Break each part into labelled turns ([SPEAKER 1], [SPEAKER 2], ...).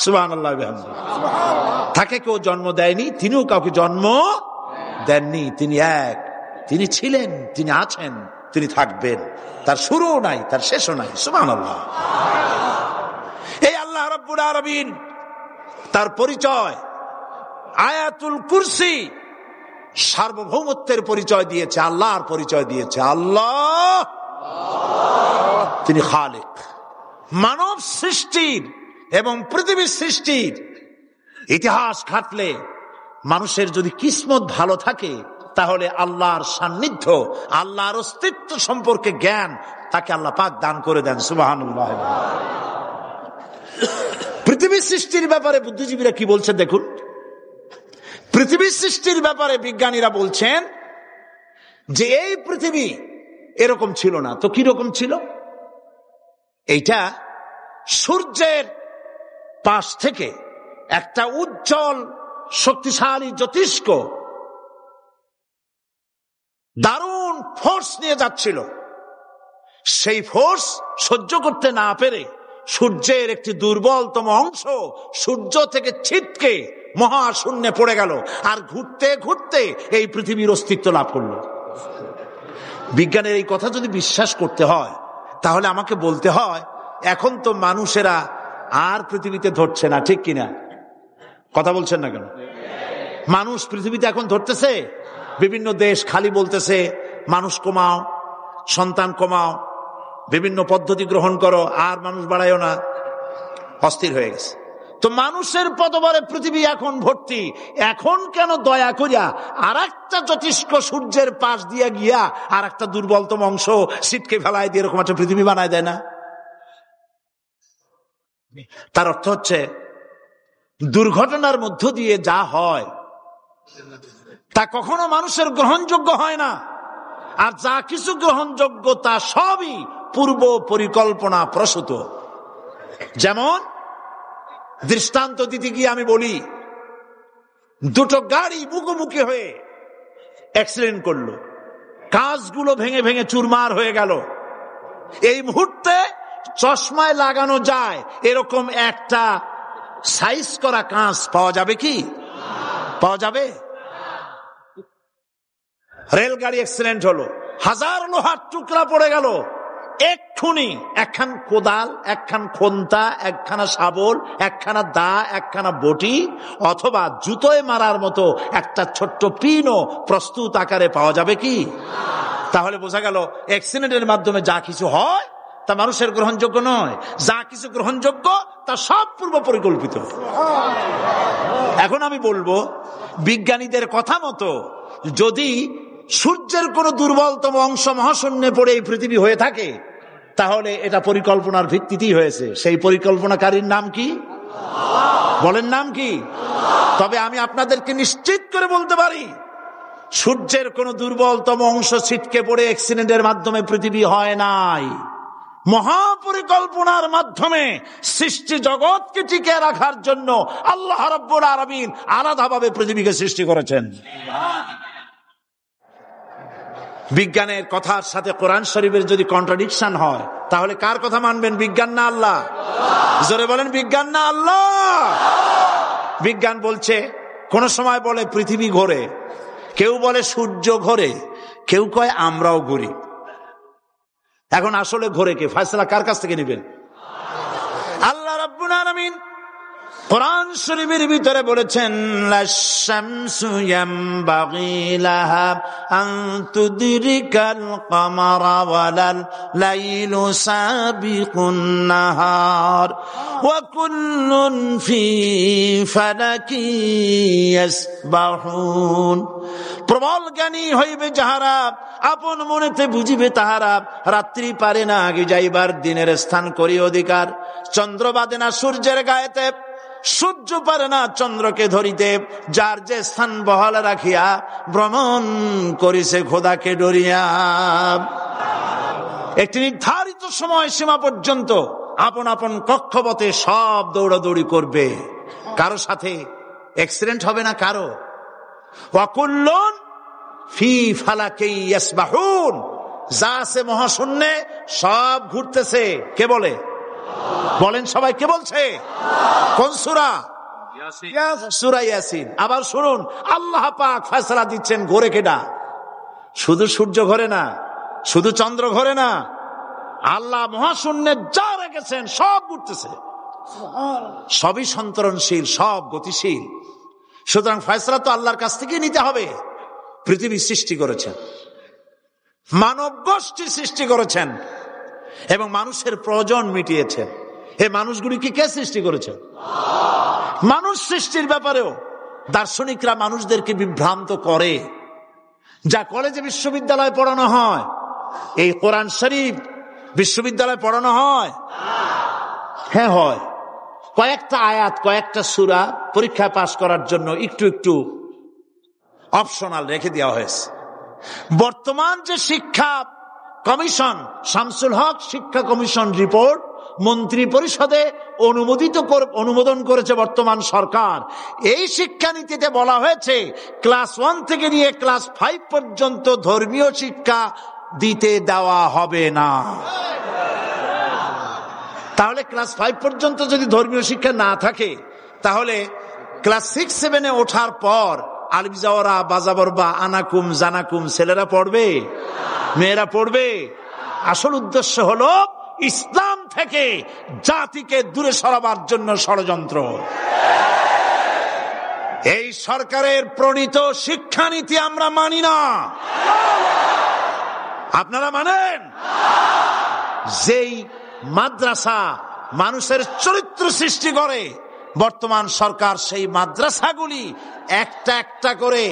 [SPEAKER 1] সুবহানাল্লাহ বিহামদিহি। তাকে কেউ জন্ম দেয়নি, তিনিও কাউকে জন্ম দেননি। তিনি এক, তিনি ছিলেন, তিনি আছেন, তিনি থাকবেন। তার শুরুও নাই, তার শেষও নাই। সুবহানাল্লাহ। এই আল্লাহ রাব্বুল আলামিন তার পরিচয় আয়াতুল কুরসি সার্বভৌমত্বের পরিচয় দিয়েছে, আল্লাহর পরিচয় দিয়েছে। আল্লাহ তিনি খালিক। মানব সৃষ্টির এবং পৃথিবীর সৃষ্টির ইতিহাস ঘাটলে মানুষের যদি কিসমত ভালো থাকে, তাহলে আল্লাহর সান্নিধ্য, আল্লাহর অস্তিত্ব সম্পর্কে জ্ঞান তাকে আল্লাহ পাক দান করে দেন। সুবহানাল্লাহ। পৃথিবীর সৃষ্টির ব্যাপারে বুদ্ধিজীবীরা কি বলছেন দেখুন। পৃথিবীর সৃষ্টির ব্যাপারে বিজ্ঞানীরা বলছেন যে এই পৃথিবী এরকম ছিল না। তো কি রকম ছিল? এইটা সূর্যের পাশ থেকে একটা উজ্জ্বল শক্তিশালী জ্যোতিষ্ক দারুণ ফোর্স নিয়ে যাচ্ছিল। সেই ফোর্স সহ্য করতে না পেরে সূর্যের একটি দুর্বলতম অংশ সূর্য থেকে ছিটকে মহাশূন্যে পড়ে গেল, আর ঘুরতে ঘুরতে এই পৃথিবীর অস্তিত্ব লাভ করলো। বিজ্ঞানের এই কথা যদি বিশ্বাস করতে হয়, তাহলে আমাকে বলতে হয় এখন তো মানুষেরা আর পৃথিবীতে ধরছে না, ঠিক কিনা? কথা বলছেন না কেন? মানুষ পৃথিবীতে এখন ধরতেছে। বিভিন্ন দেশ খালি বলতেছে মানুষ কমাও, সন্তান কমাও, বিভিন্ন পদ্ধতি গ্রহণ করো, আর মানুষ বাড়ায়ও না। অস্থির হয়ে গেছে। তো মানুষের পদবরে পৃথিবী এখন ভর্তি। এখন কেন দয়া করিয়া আর একটা জ্যোতিষ্ক সূর্যের পাশ দিয়ে গিয়া আর একটা দুর্বলতম অংশ ছিটকে ফেলায় দিয়ে এরকম একটা পৃথিবী বানায় দেয় না? তার অর্থ হচ্ছে দুর্ঘটনার মধ্য দিয়ে যা হয় তা কখনো মানুষের গ্রহণযোগ্য হয় না। আর যা কিছু গ্রহণযোগ্য তা সবই পূর্ব পরিকল্পনা প্রসূত। যেমন দৃষ্টান্ত দিতে গিয়ে আমি বলি, দুটো গাড়ি মুখোমুখি হয়ে অ্যাক্সিডেন্ট করলো, কাঁচগুলো ভেঙে ভেঙে চুরমার হয়ে গেল। এই মুহূর্তে চশমায় লাগানো যায় এরকম একটা সাইজ করা কাঁচ পাওয়া যাবে কি? পাওয়া যাবে? রেলগাড়ি অ্যাক্সিডেন্ট হলো, হাজার লোহার টুকরা পড়ে গেল, এক্ষুনি একখান কোদাল, একখান খন্তা, একখানা শাবল, একখানা দা, একখানা বটি অথবা জুতোয় মারার মতো একটা ছোট্ট পিনও প্রস্তুত আকারে পাওয়া যাবে কি? তাহলে বোঝা গেল অ্যাক্সিডেন্টের মাধ্যমে যা কিছু হয় তা মানুষের গ্রহণযোগ্য নয়। যা কিছু গ্রহণযোগ্য তা সব পূর্ব পরিকল্পিত। এখন আমি বলবো, বিজ্ঞানীদের কথা মতো যদি সূর্যের কোন দুর্বলতম অংশ মহাশূন্যে পড়ে এই পৃথিবী হয়ে থাকে, তাহলে এটা পরিকল্পনার ভিত্তিতেই হয়েছে। সেই পরিকল্পনাকারীর নাম কি? বলেন নাম কি? তবে আমি আপনাদেরকে নিশ্চিত করে বলতে পারি, সূর্যের কোন দুর্বলতম অংশ ছিটকে পড়ে অ্যাক্সিডেন্টের মাধ্যমে পৃথিবী হয় নাই। মহাপরিকল্পনার মাধ্যমে সৃষ্টি জগৎকে টিকে রাখার জন্য আল্লাহ রাব্বুল আলামিন আলাদাভাবে পৃথিবীকে সৃষ্টি করেছেন। বিজ্ঞানের কথার সাথে কোরআন শরীফের যদি কন্ট্রাডিকশন হয়, তাহলে কার কথা মানবেন? বিজ্ঞান না আল্লাহ? জোরে বলেন, বিজ্ঞান না আল্লাহ? বিজ্ঞান বলছে, কোন সময় বলে পৃথিবী ঘোরে, কেউ বলে সূর্য ঘোরে, কেউ কয় আমরাও ঘুরি। এখন আসলে ঘোরে কে? ফয়সালা কার কাছ থেকে নেবেন? আল্লাহ রাব্বুল আলামিন কোরআন শরীফের ভিতরে বলেছেন, লাশ-শামসু ইয়ামবাগি লাহা আন তুদরিকাল কামারা ওয়ালাল লাইলু সাবিকুন নাহার ওয়া কুল্লুন ফি ফালাকি ইয়াসবাহুন। প্রবল জ্ঞানী হইবে যাহারা, আপন মনেতে বুঝিবে তাহারা। রাত্রি পারে না আগে যাইবার, দিনের স্থান করি অধিকার। চন্দ্র বাদে না সূর্যের গায়েতে, সূর্য পারে না চন্দ্রকে ধরিতে। যার যে স্থান বহাল রাখিয়া ভ্রমণ করিছে খোদাকে ডরিয়া। একটি নির্ধারিত সময় সীমা পর্যন্ত আপন আপন কক্ষপথে সব দৌড়াদৌড়ি করবে, কারো সাথে অ্যাক্সিডেন্ট হবে না কারো। ওয়াকুল্লুন ফি ফালাকি ইয়াসবাহুন, যা আছে মহাশূন্যে সব ঘুরতেছে। কে বলে? বলেন সবাই, কে বলছে? কোন সূরা? সূরা ইয়াসিন। আবার শুনুন, আল্লাহ পাক ফয়সালা দিচ্ছেন, ঘোরে কেডা? শুধু সূর্য ঘোরে না, শুধু চন্দ্র ঘোরে না, আল্লাহ মহাশূন্যে যা রেখেছেন সব ঘুরতেছে, সবই সন্তরণশীল, সব গতিশীল। সুতরাং ফয়সালা তো আল্লাহর কাছ থেকে নিতে হবে। পৃথিবী সৃষ্টি করেছেন, মানব গোষ্ঠী সৃষ্টি করেছেন এবং মানুষের প্রয়োজন মিটিয়েছেন। এই মানুষগুলিকে কে সৃষ্টি করেছেন? মানুষ সৃষ্টির ব্যাপারেও দার্শনিকরা মানুষদেরকে বিভ্রান্ত করে। যা কলেজে বিশ্ববিদ্যালয়ে পড়ানো হয়, এই কোরআন শরীফ বিশ্ববিদ্যালয়ে পড়ানো হয়? হ্যাঁ হয়। কয়েকটা আয়াত, কয়েকটা সূরা পরীক্ষা পাস করার জন্য একটু একটু অপশনাল রেখে দেওয়া হয়েছে। বর্তমান যে শিক্ষা কমিশন, শামসুল হক শিক্ষা কমিশন রিপোর্ট মন্ত্রী পরিষদে অনুমোদন করেছে বর্তমান সরকার। এই শিক্ষানীতিতে বলা হয়েছে ক্লাস 1 থেকে নিয়ে ক্লাস 5 পর্যন্ত ধর্মীয় শিক্ষা দিতে দেওয়া হবে না। তাহলে ক্লাস 5 পর্যন্ত যদি ধর্মীয় শিক্ষা না থাকে, তাহলে ক্লাস 6-7-এ ওঠার পর আলিফ জাওরা, বাজাবরবা, আনাকুম, জানাকুম ছেলেরা পড়বে? মেয়েরা পড়বে? আসল উদ্দেশ্য হলো ইসলাম থেকে জাতিকে দূরে সরাবার জন্য ষড়যন্ত্র। এই সরকারের প্রণীত শিক্ষানীতি আমরা মানি না। আপনারা মানেন? যেই মাদ্রাসা মানুষের চরিত্র সৃষ্টি করে, বর্তমান সরকার সেই মাদ্রাসাগুলি একটা একটা করে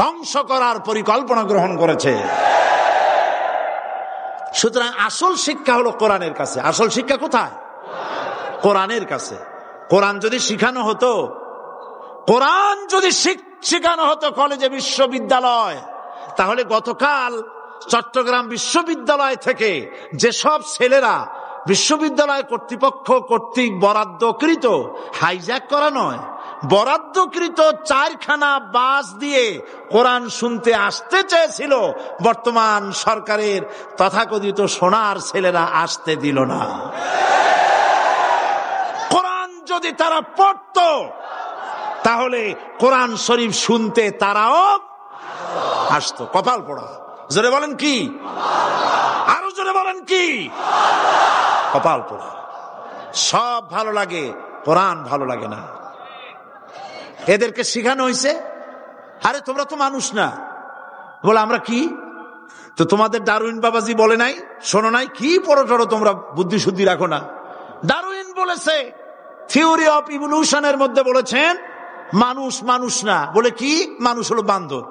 [SPEAKER 1] ধ্বংস করার পরিকল্পনা গ্রহণ করেছে। সুতরাং আসল শিক্ষা হলো কোরআনের কাছে। আসল শিক্ষা কোথায়? কোরআনের কাছে। কোরআন যদি শিখানো হতো, কোরআন যদি শিখানো হতো কলেজে, বিশ্ববিদ্যালয়, তাহলে গতকাল চট্টগ্রাম বিশ্ববিদ্যালয় থেকে যেসব ছেলেরা বিশ্ববিদ্যালয় কর্তৃপক্ষ কর্তৃক বরাদ্দকৃত, হাইজ্যাক করা নয়, বরাদ্দকৃত 4খানা বাস দিয়ে কোরআন শুনতে আসতে চেয়েছিল, বর্তমান সরকারের তথাকথিত সোনার ছেলেরা আসতে দিল না। কোরআন যদি তারা পড়ত, তাহলে কোরআন শরীফ শুনতে তারাও আসতো। কপাল পোড়া। জোরে বলেন কি? আরো জোরে বলেন কি? কপাল পোড়া। সব ভালো লাগে, কোরআন ভালো লাগে না। এদেরকে শিখানো হয়েছে, আরে তোমরা তো মানুষ না। বলে আমরা কি? তো তোমাদের ডারউইন বাবাজি বলে নাই, শোনো নাই? কি পড়ো টড়ো তোমরা, বুদ্ধি শুদ্ধি রাখো না। ডারউইন বলেছে, থিওরি অফ ইভলিউশনের মধ্যে বলেছেন মানুষ মানুষ না। বলে কি? মানুষ হলো বান্দর।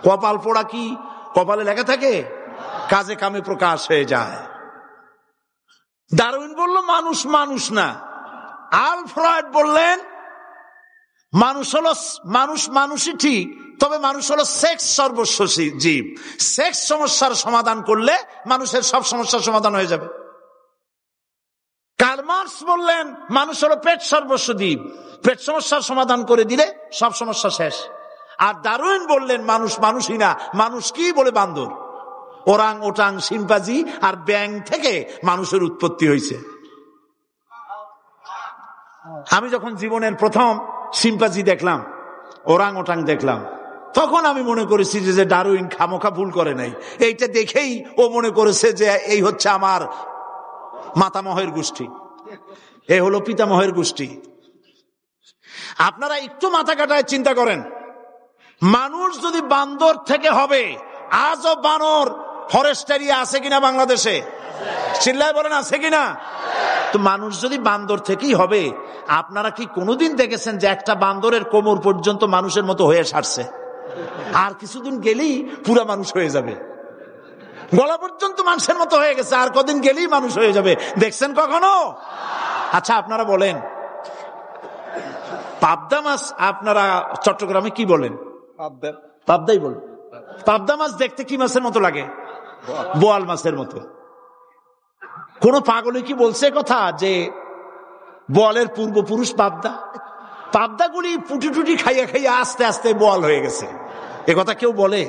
[SPEAKER 1] কপাল পোড়া। কি কপালে লেখা থাকে? কাজে কামে প্রকাশ হয়ে যায়। ডারউইন বলল মানুষ মানুষ না। আলফ্রেড বললেন মানুষ হলো মানুষই ঠিক, তবে মানুষ হলো সেক্স সর্বস্ব জীব। সেক্স সমস্যার সমাধান করলে মানুষের সব সমস্যার সমাধান হয়ে যাবে। কার্ল মার্কস বললেন মানুষ হলো পেট সর্বস্ব জীব, পেট সমস্যার সমাধান করে দিলে সব সমস্যা শেষ। আর ডারউইন বললেন মানুষ মানুষই না, মানুষ কি? বলে বান্দর। ওরাং ওটাং, শিম্পাজি আর ব্যাং থেকে মানুষের উৎপত্তি হয়েছে। আমি যখন জীবনের প্রথম শিম্পাজি দেখলাম, ওরাং ওটাং দেখলাম, তখন আমি মনে করেছি যে ডারউইন খামোখা ভুল করে নাই। এইটা দেখেই ও মনে করেছে যে এই হচ্ছে আমার মাতামহের গোষ্ঠী, এই হলো পিতামহের গোষ্ঠী। আপনারা একটু মাথা কাটায় চিন্তা করেন, মানুষ যদি বান্দর থেকে হবে, আজও বানর ফরেস্ট এরিয়া আছে কিনা বাংলাদেশে? চিল্লায় বলেন আছে কিনা? তো মানুষ যদি বান্দর থেকেই হবে, আপনারা কি কোনোদিন দেখেছেন যে একটা বান্দরের কোমর পর্যন্ত মানুষের মতো হয়ে সারছে? আর কিছুদিন গেলেই পুরা মানুষ হয়ে যাবে। গলা পর্যন্ত মানুষের মতো হয়ে গেছে, আর কদিন গেলেই মানুষ হয়ে যাবে। দেখছেন কখনো? আচ্ছা আপনারা বলেন, পাবদা মাছ আপনারা চট্টগ্রামে কি বলেন? পাবদাই বলেন। পাবদা মাছ দেখতে কি মাছের মতো লাগে? বোয়াল মাছের মতো। কোন পাগলে কি বলছে কথা যে বোয়ালের পূর্বপুরুষ পাবদা? পাবদাগুলি পুটি টুটি খাইয়া খাইয়া আস্তে আস্তে বোয়াল হয়ে গেছে, এ কথা কেউ বলে?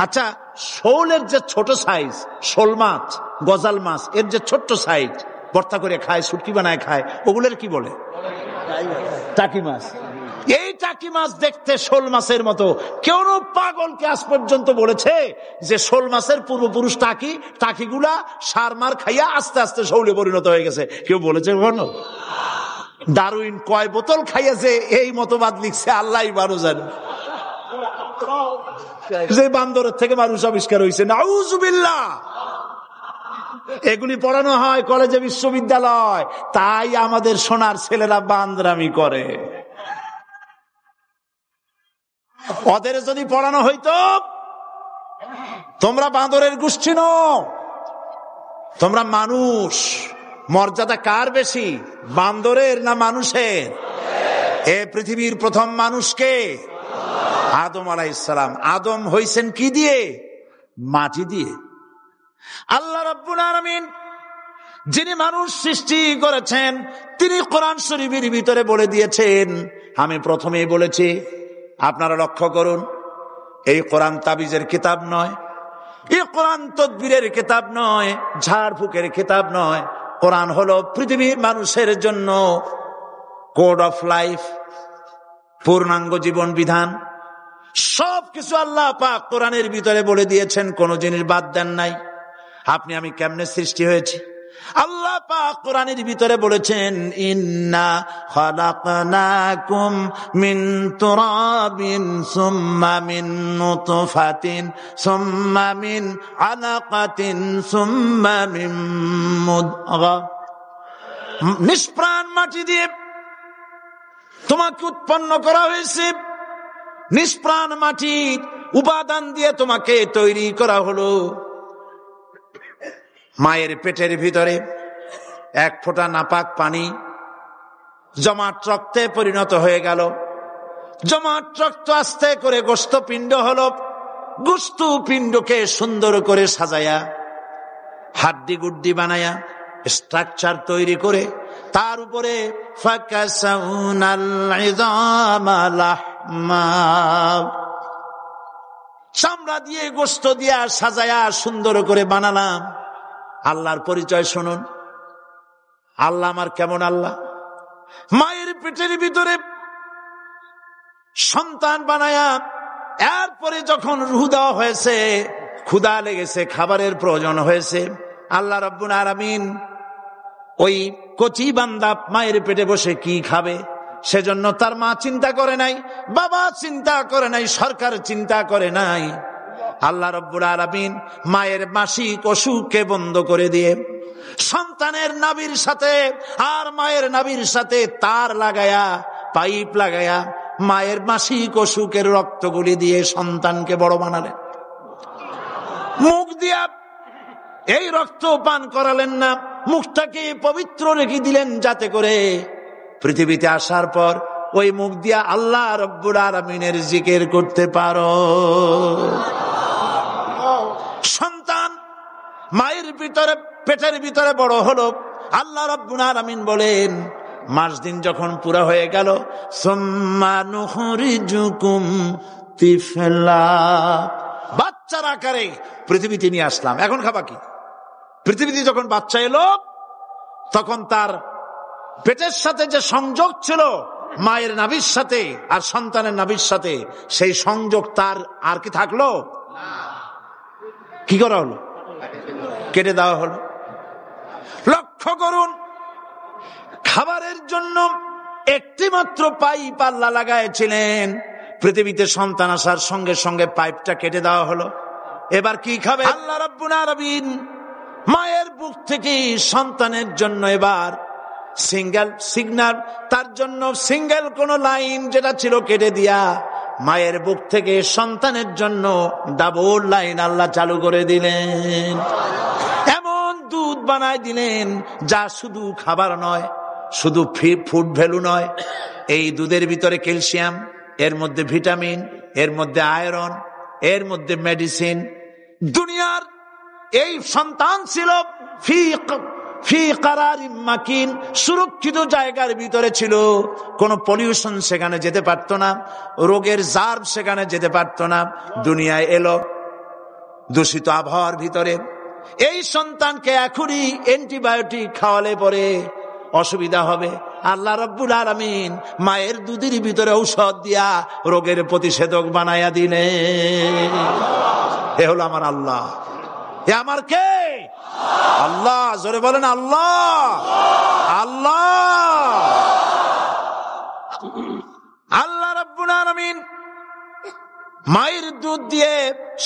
[SPEAKER 1] আচ্ছা, শোলের যে ছোট সাইজ, শোল মাছ, গজাল মাছ, এর যে ছোট্ট সাইজ, ভর্তা করে খায়, শুটকি বানায় খায়, ওগুলোর কি বলে? টাকি মাছ। এই টাকি মাছ দেখতে শোল মাছের মতো। কেউ পাগলকে আজ পর্যন্ত বলেছে যে শোল মাছের পূর্বপুরুষ টাকি, টাকিগুলা সার মার খাইয়া আস্তে আস্তে শৌলে পরিণত হয়ে গেছে? কেউ বলেছে কখনো? ডারউইন কয় বোতল খাইয়াছে এই মতবাদ লিখছে আল্লাহ ভালো জানে। যে বান্দরের থেকে মানুষ আবিষ্কার হয়েছে, নাউজুবিল্লাহ। এগুলি পড়ানো হয় কলেজে, বিশ্ববিদ্যালয়, তাই আমাদের সোনার ছেলেরা বান্দরামি করে। ওদের যদি পড়ানো হইতো তোমরা বান্দরের গোষ্ঠী নও, তোমরা মানুষ। মর্যাদা কার বেশি, বান্দরের না মানুষের? এ পৃথিবীর প্রথম মানুষকে আদম আলাইহিস সালাম। আদম হইছেন কি দিয়ে? মাটি দিয়ে। আল্লাহ রাব্বুল আলামিন যিনি মানুষ সৃষ্টি করেছেন, তিনি কোরআন শরীফের ভিতরে বলে দিয়েছেন, আমি প্রথমেই বলেছি, আপনারা লক্ষ্য করুন, এই কোরআন তাবিজের কিতাব নয়, এই কোরআন তদবিরের কিতাব নয়, ঝাড়ফুঁকের কিতাব নয়। কোরআন হলো পৃথিবীর মানুষের জন্য কোড অফ লাইফ, পূর্ণাঙ্গ জীবন বিধান। সবকিছু আল্লাহ পাক কোরআনের ভিতরে বলে দিয়েছেন, কোন জিনিস বাদ দেন নাই। আপনি আমি কেমনে সৃষ্টি হয়েছি আল্লাহ পাক কোরআনের ভিতরে বলেছেন, ইন্না খালাকনাকুম মিন তুরাবিন সুম্মা মিন নুতফাতিন সুম্মা মিন আলাকাতিন সুম্মা মিন মুদগা। নিষ্প্রাণ মাটি দিয়ে তোমাকে উৎপন্ন করা হয়েছে, নিষ্প্রাণ মাটির উপাদান দিয়ে তোমাকে তৈরি করা হলো। মায়ের পেটের ভিতরে এক ফোঁটা নাপাক পানি জমাট রক্তে পরিণত হয়ে গেল। জমাট রক্ত আস্তে করে গোস্ত পিণ্ড হলো। গোস্ত পিণ্ডকে সুন্দর করে সাজায়া, হাড্ডি গুড্ডি বানায়া, স্ট্রাকচার তৈরি করে তার উপরে চামড়া দিয়ে গোস্ত দিয়া সাজায়া সুন্দর করে বানালাম। আল্লাহর পরিচয় শুনুন। আল্লাহ আমার কেমন আল্লাহ? মায়ের পেটের ভিতরে সন্তান বানায়া, এরপরে যখন রূহ দেওয়া হয়েছে, ক্ষুধা লেগেছে, খাবারের প্রয়োজন হয়েছে, আল্লাহ রাব্বুল আলামিন ওই কচি বান্দা মায়ের পেটে বসে কি খাবে, সেজন্য তার মা চিন্তা করে নাই, বাবা চিন্তা করে নাই, সরকার চিন্তা করে নাই। আল্লাহ রাব্বুল আলামিন মায়ের মাসিক অসুখকে বন্ধ করে দিয়ে সন্তানের নাভির সাথে আর মায়ের নাভির সাথে তার লাগায়া, পাইপ লাগায়া, মায়ের মাসিক অসুখের রক্তগুলি দিয়ে সন্তানকে বড় বানালেন। মুখ দিয়া এই রক্ত পান করালেন না, মুখটাকে পবিত্র রেখে দিলেন, যাতে করে পৃথিবীতে আসার পর ওই মুখ দিয়া আল্লাহ রাব্বুল আলামিনের জিকির করতে পারো। সন্তান মায়ের ভিতরে, পেটের ভিতরে বড় হলো। আল্লাহ রাব্বুল আলামিন বলেন, মাস দিন যখন পুরা হয়ে গেল, সুম্মা নুখরিজুকুম তিফলা, বাচ্চার আকারে পৃথিবীতে নিয়ে আসলাম। এখন খাবা কি? পৃথিবীতে যখন বাচ্চা এলো, তখন তার পেটের সাথে যে সংযোগ ছিল মায়ের নাভির সাথে আর সন্তানের নাভির সাথে, সেই সংযোগ তার আর কি থাকলো? কি করা হলো? কেটে দেওয়া হলো। লক্ষ্য করুন, খাবারের জন্য একটি মাত্র পাইপ আল্লাহ লাগাইছিলেন, পৃথিবীতে সন্তান আসার সঙ্গে সঙ্গে পাইপটা কেটে দেওয়া হলো। এবার কি খাবে? আল্লাহ রাব্বুল আলামিন মায়ের বুক থেকে সন্তানের জন্য এবার সিঙ্গেল সিগন্যাল, তার জন্য সিঙ্গেল কোন লাইন যেটা ছিল কেটে দিয়া, মায়ের বুক থেকে সন্তানের জন্য ডাবল লাইন আল্লাহ চালু করে দিলেন। এমন দুধ বানায় দিলেন যা শুধু খাবার নয়, শুধু ফুড ভ্যালু নয়। এই দুধের ভিতরে ক্যালসিয়াম, এর মধ্যে ভিটামিন, এর মধ্যে আয়রন, এর মধ্যে মেডিসিন। দুনিয়ার এই সন্তান ছিল ফি কারারিম মাকিন, সুরক্ষিত জায়গার ভিতরে ছিল। কোনো পলিউশন সেখানে যেতে পারত না, রোগের জার্ম সেখানে যেতে পারত না। দুনিয়ায় এলো দূষিত আবহাওয়ার ভিতরে, এই সন্তানকে এখনই অ্যান্টিবায়োটিক খাওয়ালে পরে অসুবিধা হবে। আল্লাহ রাব্বুল আলামিন মায়ের দুধের ভিতরে ঔষধ দিয়া রোগের প্রতিষেধক বানায়া দিলেন। এ হলো আমার আল্লাহ। এ আমার কে? আল্লাহ। জোরে বলেন আল্লাহ। আল্লাহ আল্লাহ রাব্বুল আলামিন মায়ের দুধ দিয়ে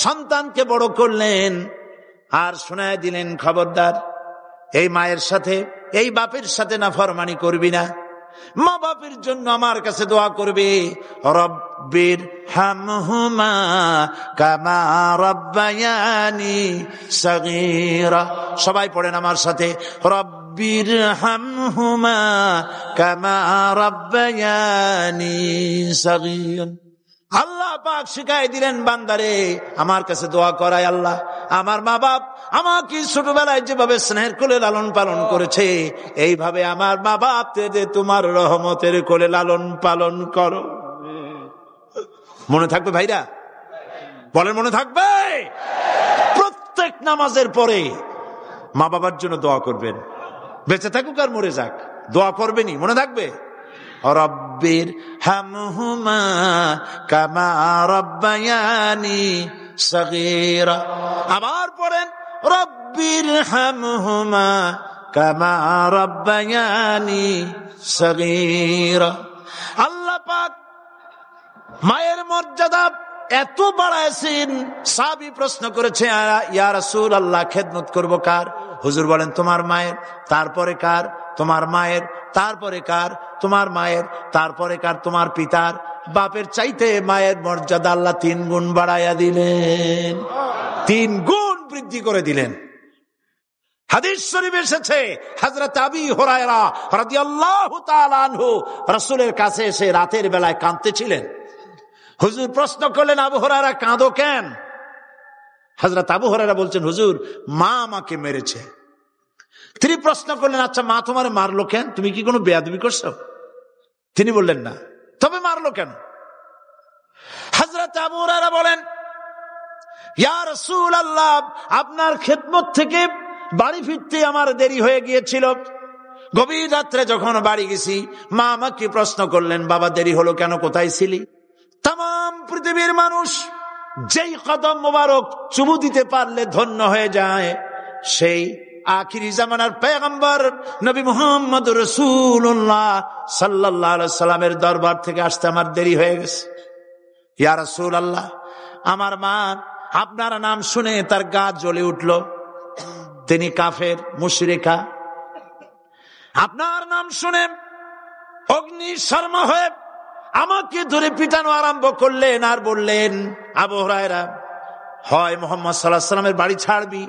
[SPEAKER 1] সন্তানকে বড় করলেন আর শোনায় দিলেন, খবরদার এই মায়ের সাথে, এই বাপের সাথে নাফরমানি করবি না। মা বাপের জন্য আমার কাছে দোয়া করবে, রব্বির হামহুমা কামা রাব্বায়ানি সাগীরা। সবাই পড়েন আমার সাথে, রব্বির হামহুমা কামা রাব্বায়ানি সাগীরা। আল্লাহ পাক শিখাই দিলেন বান্দারে আমার কাছে দোয়া করায়, আল্লাহ আমার মা বাপ আমাকে ছোটবেলায় যেভাবে স্নেহের কোলে লালন পালন করেছে, এইভাবে আমার মা বাপ তোমার রহমতের কোলে লালন পালন করো। মনে থাকবে ভাইরা? বলেন মনে থাকবে? প্রত্যেক নামাজের পরে মা বাবার জন্য দোয়া করবেন, বেঁচে থাকুক আর মরে যাক, দোয়া করবেনই। মনে থাকবে? রব্বির হামহুমা কামা রাব্বায়ানি সাগীরা। আবার পড়েন, রব্বির হামহুমা কামা রাব্বায়ানি সাগীরা। আল্লাহ পাক মায়ের মর্যাদা এত বাড়াইছেন, সাহাবী প্রশ্ন করেছে, ইয়া রাসূলুল্লাহ খেদমত করব কার? হুজুর বলেন তোমার মায়ের, তারপরে কার? তোমার মায়ের, তারপরে কার? তোমার মায়ের, তারপরে কার? তোমার পিতার। বাপের চাইতে মায়ের মর্যাদা আল্লাহ 3 গুণ বাড়াইয়া দিলেন, 3 গুণ বৃদ্ধি করে দিলেন। হাদিস শরীফ এসেছে, হযরত আবী হুরায়রা রাদিয়াল্লাহু তাআলা আনহু রাসূলের কাছে এসে রাতের বেলায় কাঁদতেছিলেন। হুজুর প্রশ্ন করলেন, আবু হুরায়রা কাঁদো কেন? হযরত আবু হুরায়রা বলছেন, হুজুর মা আমাকে মেরেছে। তিনি প্রশ্ন করলেন, আচ্ছা মা তোমার মারলো কেন? তুমি কি কোনো বেয়াদবি করছো? তিনি বললেন না, তবে মারলো কেন? হযরত আবু হুরায়রা বলেন, ইয়া রাসূলুল্লাহ আপনার খেদমত থেকে বাড়ি ফিরতে আমার দেরি হয়ে গিয়েছিল। গভীর রাত্রে যখন বাড়ি গেছি, মা আমাকে প্রশ্ন করলেন, বাবা দেরি হলো কেন, কোথায় ছিলি? তাম পৃথিবীর মানুষ যেই কদম মোবারক চুমু দিতে পারলে ধন্য হয়ে যায়, সেই আখিরি জামানার পয়গম্বর নবী মুহাম্মদ রাসূলুল্লাহ সাল্লাল্লাহু আলাইহি সাল্লামের দরবার থেকে আসতে আমার দেরি হয়ে গেছে। ইয়া রাসূলুল্লাহ আমার মা আপনার নাম শুনে তার গা জ্বলে উঠল, তিনি কাফের মুশরিকা। আপনার নাম শুনে অগ্নি শর্মা হয়ে আমাকে ধরে পিটানো আরম্ভ করলেন আর বললেন, আবু হুরায়রা হয় মুহাম্মদ সাল্লাল্লাহু আলাইহি সাল্লামের বাড়ি ছাড়বি,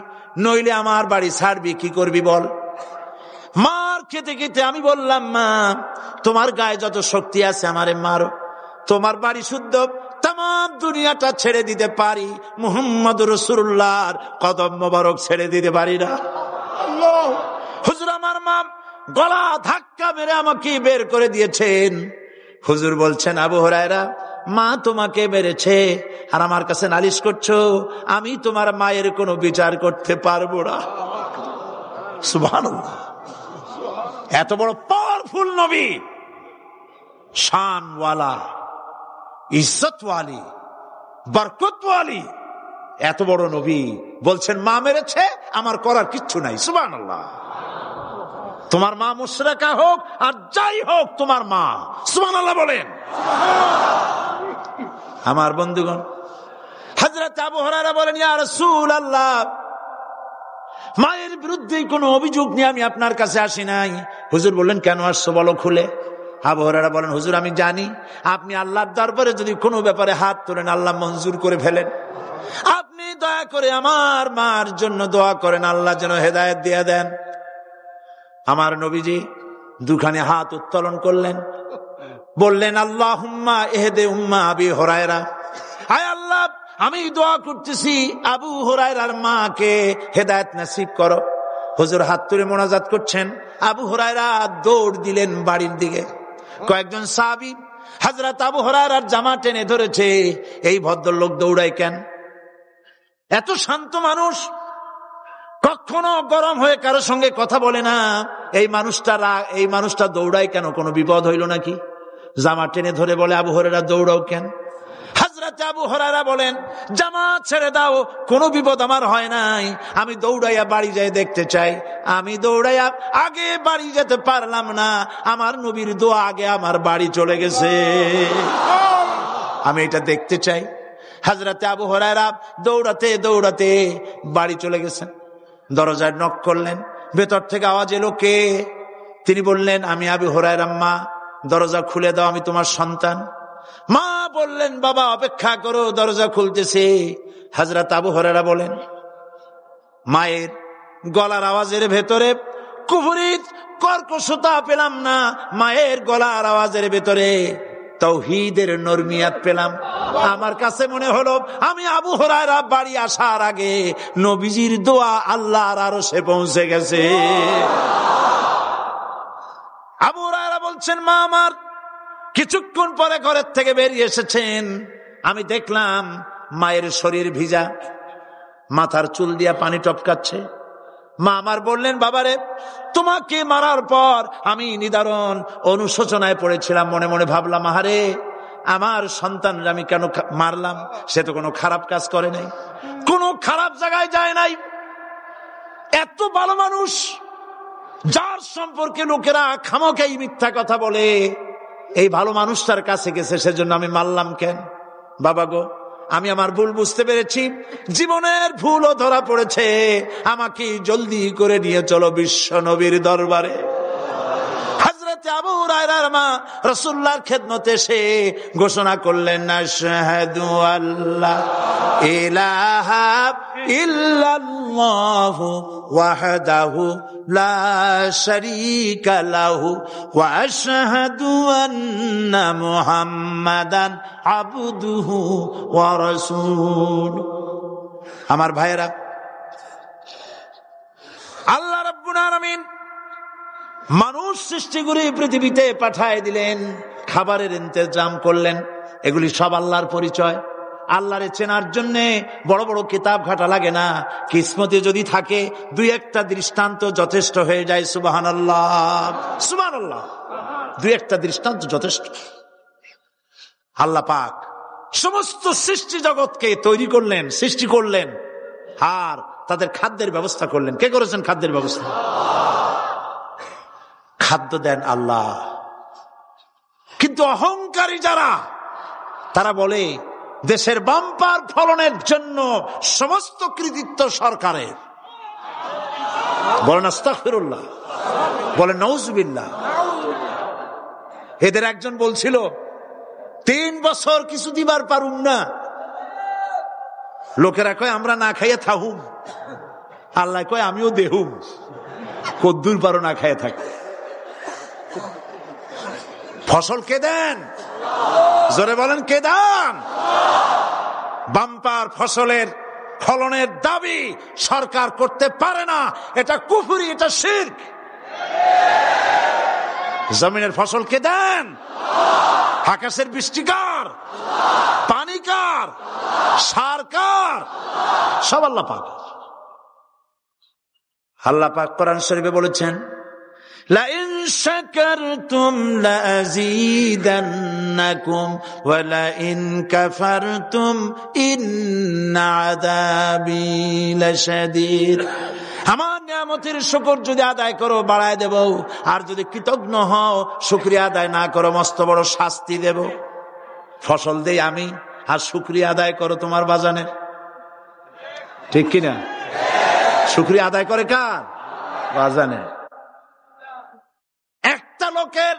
[SPEAKER 1] নইলে আমার বাড়ি ছাড়বি, কি করবি বল? মার খেতে খেতে আমি বললাম, মা তোমার গায়ে যত শক্তি আছে আমারে মারো, তোমার বাড়ি শুদ্ধ, তাম দুনিয়াটা ছেড়ে দিতে পারি, মুহাম্মদ রাসূলুল্লাহর কদম মোবারক ছেড়ে দিতে পারি না। হুজুর আমার মা গলা ধাক্কা মেরে আমাকে বের করে দিয়েছেন। হুজুর বলছেন, আবু হুরায়রা মা তোমাকে মেরেছে আর আমার কাছে নালিশ করছো, আমি তোমার মায়ের কোনো বিচার করতে পারবো না। সুবহানাল্লাহ, এত বড় পাওয়ারফুল নবী, শানওয়ালা, ইজ্জতওয়ালি, বরকতওয়ালি, এত বড় নবী বলছেন মা মেরেছে, আমার করার কিচ্ছু নাই। সুবহানাল্লাহ। তোমার মা মুশরিকা হোক আর যাই হোক, তোমার মা। সুবহানাল্লাহ বলেন। আমার বন্ধুগণ, হযরত আবু হুরায়রা বলেন, ইয়া রাসূলুল্লাহ মায়ের বিরুদ্ধে কোনো অভিযোগ নিয়ে আমি আপনার কাছে আসি নাই। হুজুর বললেন, কেন আসছো বলো খুলে। আবু হুরায়রা বলেন, হুজুর আমি জানি আপনি আল্লাহর দরবারে যদি কোনো ব্যাপারে হাত তোলেন আল্লাহ মঞ্জুর করে ফেলেন। আপনি দয়া করে আমার মার জন্য দোয়া করেন, আল্লাহ যেন হেদায়েত দিয়ে দেন। আমার নবীজি দুখানে হাত উত্তোলন করলেন, বললেন, আল্লাহুম্মা ইহদি উম্মা আবি হুরায়রা, আয় আল্লাহ আমি দোয়া করতেছি আবু হুরায়রার মাকে হেদায়েত নসিব করো। হুজুর হাত তুলে মোনাজাত করছেন, আবু হুরায়রা দৌড় দিলেন বাড়ির দিকে। কয়েকজন সাহাবী হযরত আবু হুরায়রার জামা টেনে ধরেছে, এই ভদ্রলোক দৌড়ায় কেন? এত শান্ত মানুষ, কখনো গরম হয়ে কারোর সঙ্গে কথা বলে না। এই মানুষটা দৌড়ায় কেন? কোনো বিপদ হইল নাকি? জামা টেনে ধরে বলে, আবু হুরায়রা দৌড়াও কেন? হযরত আবু হুরায়রা বলেন, জামা ছেড়ে দাও, কোনো বিপদ আমার হয় নাই, আমি দৌড়াইয়া বাড়ি যাই দেখতে চাই। আমি দৌড়াইয়া আগে বাড়ি যেতে পারলাম না, আমার নবীর দোয়া আগে আমার বাড়ি চলে গেছে, আমি এটা দেখতে চাই। হযরত আবু হুরায়রা দৌড়াতে দৌড়াতে বাড়ি চলে গেছেন। দরজায় নক করলেন, ভেতর থেকে আওয়াজ এলো, কে? তিনি বললেন, আমি আবু হুরায়রা। মা, দরজা খুলে দাও, আমি তোমার সন্তান। মা বললেন, বাবা অপেক্ষা করো, দরজা খুলতেছে। হযরত আবু হুরায়রা বলেন, মায়ের গলার আওয়াজের ভেতরে কুফরি কর্কশতা পেলাম না, মায়ের গলার আওয়াজের ভেতরে তাওহীদের নরমিয়াত পেলাম। আমার কাছে মনে হলো আমি আবু হুরায়রা বাড়ি আসার আগে নবীজির দোয়া আল্লাহর আরশে পৌঁছে গেছে। আবু হুরায়রা বলছেন, মা আমার কিছুক্ষণ পরে ঘরের থেকে বেরিয়ে এসেছেন, আমি দেখলাম মায়ের শরীর ভিজা, মাথার চুল দিয়া পানি টপকাচ্ছে। মা আমার বললেন, বাবারে, তোমাকে মারার পর আমি নিদারুণ অনুশোচনায় পড়েছিলাম, মনে মনে ভাবলাম, আহারে আমার সন্তান আমি কেন মারলাম? সে তো কোনো খারাপ কাজ করে নাই, কোনো খারাপ জায়গায় যায় নাই, এত ভালো মানুষ যার সম্পর্কে লোকেরা খামোখাই মিথ্যা কথা বলে, এই ভালো মানুষটার কাছে গেছে, সেজন্য আমি মারলাম কেন? বাবা গো, আমি আমার ভুল বুঝতে পেরেছি, জীবনের ভুলও ধরা পড়েছে, আমাকে জলদি করে নিয়ে চলো বিশ্ব নবীর দরবারে। হযরত আবু হুরায়রার মা রাসূলুল্লাহর খেদমতে এসে ঘোষণা করলেন, আশহাদু আল্লা ইলাহা ইল্লাল্লাহু ওয়াহদাহু লা শারীকা লাহু ওয়া আশহাদু আন্না মুহাম্মাদান আবদুহু ওয়া রাসূলুহু। আমার ভাইয়েরা, আল্লাহ রাব্বুল আলামিন মানুষ সৃষ্টি করে পৃথিবীতে পাঠায় দিলেন, খাবারের ইন্তজাম করলেন, এগুলি সব আল্লাহর পরিচয়। আল্লাহরে চেনার জন্য বড় বড় কিতাব ঘাটা লাগে না, কিসমতে যদি থাকে দুই একটা দৃষ্টান্ত যথেষ্ট হয়ে যায়। সুবহানাল্লাহ, সুবহানাল্লাহ, দুই একটা দৃষ্টান্ত যথেষ্ট। আল্লাহ পাক সমস্ত সৃষ্টি জগৎকে তৈরি করলেন, সৃষ্টি করলেন, আর তাদের খাদ্যের ব্যবস্থা করলেন। কে করেছেন খাদ্যের ব্যবস্থা? খাদ্য দেন আল্লাহ। কিন্তু অহংকারী যারা, তারা বলে দেশের বাম্পার ফলনের জন্য সমস্ত কৃতিত্ব সরকারের। বলেন আস্তাগফিরুল্লাহ, বলেন নাউজুবিল্লাহ। এদের একজন বলছিল, 3 বছর কিছু দিবার পারুম না। লোকেরা কয় আমরা না খাইয়ে থাকুম, আল্লাহ কয় আমিও দেহুম, কদ্দুর পারো না খাইয়ে থাক। ফসল কে দেন? জোরে বলেন, কে দেন? বাম্পার ফসলের ফলনের দাবি সরকার করতে পারে না, এটা কুফরি, এটা শিরক। জমিনের ফসল কে দেন? আকাশের বৃষ্টি কার? পানি কার? সার কার? সব আল্লাহ পাক। আল্লাহ পাক কোরআন শরীফে বলেছেন, লাইন শাকারতুম লাযীদান্নাকুম ওয়া লাইন কাফারতুম ইন্না আযাবী লাশাদীদ। আমার নিয়ামতের শুকর যদি আদায় করো বাড়ায় দেব, আর যদি কৃতজ্ঞ হও, শুকরিয়া আদায় না করো, মস্ত বড় শাস্তি দেব। ফসল দেই আমি, আর শুকরিয়া আদায় করো তোমার বাজানের। ঠিক কিনা? শুকরিয়া আদায় করে কার? বাজানের। একটা লোকের,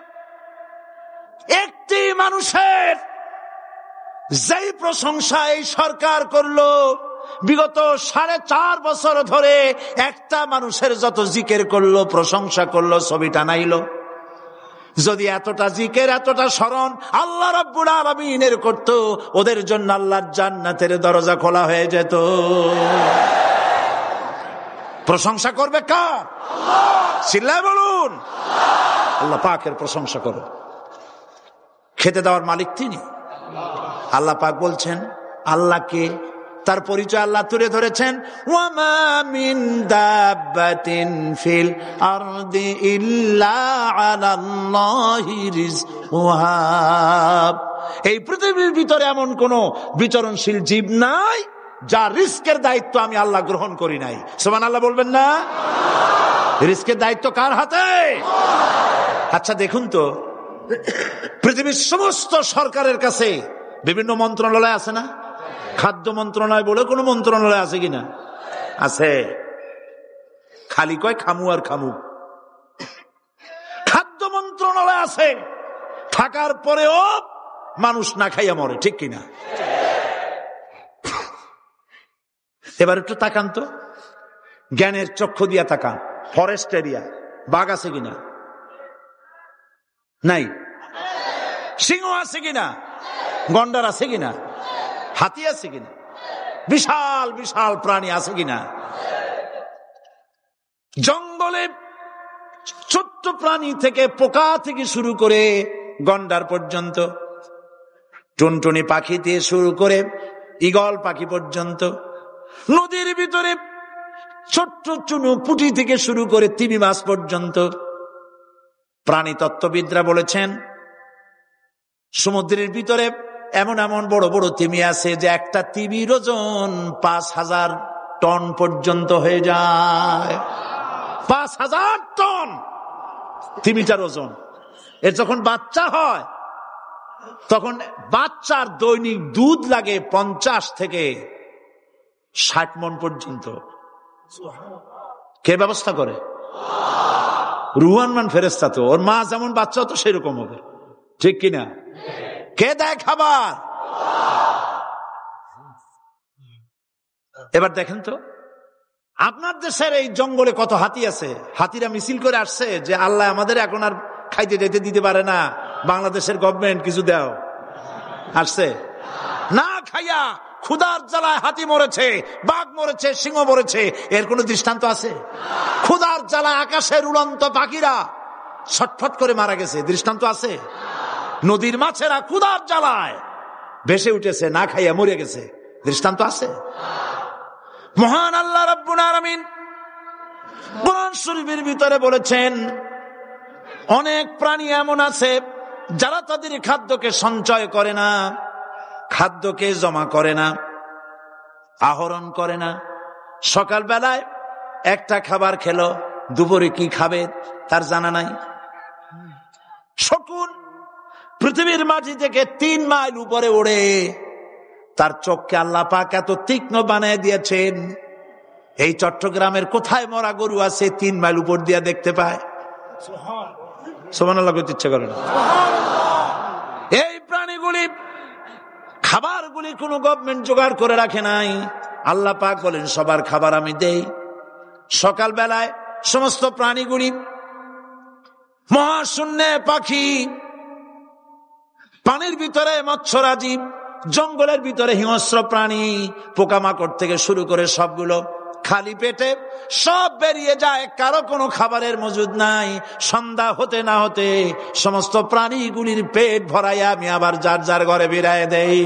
[SPEAKER 1] একটি মানুষের যেই প্রশংসা এই সরকার করলো, বিগত 4.5 বছর ধরে একটা মানুষের যত জিকির করলো, প্রশংসা করলো, ছবি টানাইলো, যদি এতটা জিকির, এতটা স্মরণ আল্লাহ রাব্বুল আলামিনের করতো, ওদের জন্য আল্লাহর জান্নাতের দরজা খোলা হয়ে যেত। প্রশংসা করবে কার? চিল্লায় বলুন, আল্লাহ পাকের প্রশংসা করো। খেতে দেওয়ার মালিক তিনি। আল্লাহ পাক বলছেন, আল্লাহকে তার পরিচয় আল্লাহ তুলে ধরেছেন, ওয়ামা মিন দাব্বাতিন ফিল আরদি ইল্লা আলাল্লাহি রিজকুহা। এই পৃথিবীর ভিতরে এমন কোন বিচরণশীল জীব নাই যার রিস্কের দায়িত্ব আমি আল্লাহ গ্রহণ করি নাই। সুবহানাল্লাহ বলবেন না? রিস্কের দায়িত্ব কার হাতে? আচ্ছা দেখুন তো, পৃথিবীর সমস্ত সরকারের কাছে বিভিন্ন মন্ত্রণালয় আছে না? খাদ্য মন্ত্রণালয় বলে কোন মন্ত্রণালয় আছে কিনা? আছে। খালি কয় খামু আর খামু। খাদ্য মন্ত্রণালয় আছে, থাকার পরেও মানুষ না খাইয়া মরে, ঠিক কিনা? এবার একটু তাকান তো, জ্ঞানের চক্ষু দিয়া তাকান, ফরেস্ট এরিয়া, বাঘ আছে কিনা? নাই। সিংহ আছে কিনা? গন্ডার আছে কিনা? হাতি আছে কিনা? বিশাল বিশাল প্রাণী আছে কিনা? জঙ্গলে ছোট্ট প্রাণী থেকে, পোকা থেকে শুরু করে গন্ডার পর্যন্ত, টুনটুনি পাখি দিয়ে শুরু করে ঈগল পাখি পর্যন্ত, নদীর ভিতরে ছোট্ট চুনু পুঁটি থেকে শুরু করে তিমি মাছ পর্যন্ত। প্রাণী তত্ত্ববিদরা বলেছেন সমুদ্রের ভিতরে এমন এমন বড় বড় তিমি আছে যে একটা তিমির ওজন 5000 টন পর্যন্ত হয়ে যায়। 5000 টন তিমিটার ওজন। এর যখন বাচ্চা হয় তখন বাচ্চার দৈনিক দুধ লাগে 50 থেকে 60 মণ পর্যন্ত। কে ব্যবস্থা করে? রুহান মান ফেরেশতা। তো ওর মা যেমন বাচ্চা তো সেরকম হবে, ঠিক কিনা? কে দেয় খাবার? এবার দেখেন তো, আপনার দেশের এই জঙ্গলে কত হাতি আছে। হাতিরা মিছিল করে আসছে যে আল্লাহ আমাদের এখন আর খাইতে যেতে দিতে পারে না, বাংলাদেশের গভর্নমেন্ট কিছু দাও। আসছে না, খাইয়া ক্ষুধার জ্বালায় হাতি মরেছে, বাঘ মরেছে, সিংহ মরেছে। এর কোন দৃষ্টান্ত আছে? ক্ষুধার জ্বালায় আকাশের উড়ন্ত পাখিরা ছটফট করে মারা গেছে, দৃষ্টান্ত আছে? নদীর মাছেরা ক্ষুধার জ্বালায় ভেসে উঠেছে, না খাইয়া মরে গেছে, দৃষ্টান্ত আছে? মহান আল্লাহ রাব্বুল আলামিন কোরআন শরীফের ভিতরে বলেছেন অনেক প্রাণী এমন আছে যারা তাদের খাদ্যকে সঞ্চয় করে না, খাদ্যকে জমা করে না, আহরণ করে না। সকাল বেলায় একটা খাবার খেলো, দুপুরে কি খাবে তার জানা নাই। শকুন পৃথিবীর মাটি থেকে 3 মাইল উপরে ওড়ে, তার চোখকে আল্লাহ পাক এত তীক্ষ্ণ বানিয়ে দিয়েছেন, এই চট্টগ্রামের কোথায় মরা গরু আছে 3 মাইল উপর দিয়ে দেখতে পায়। সুবহানাল্লাহ করতে ইচ্ছা করে না। এই প্রাণীগুলি খাবারগুলি কোন গভর্নমেন্ট জোগাড় করে রাখে নাই। আল্লাহ পাক বলেন সবার খাবার আমি দেই। সকাল বেলায় সমস্ত প্রাণীগুলি, মহাশূন্যে পাখি, পানির ভিতরে মৎস্যরাজি, জঙ্গলের ভিতরে হিংস্র প্রাণী, পোকামাকড় থেকে শুরু করে সবগুলো খালি পেটে সব বেরিয়ে যায়, কারো কোনো খাবারের মজুদ নাই। সন্ধ্যা হতে না হতে সমস্ত প্রাণীগুলির পেট ভরাইয়া আমি আবার যার যার ঘরে বিরায় দেই।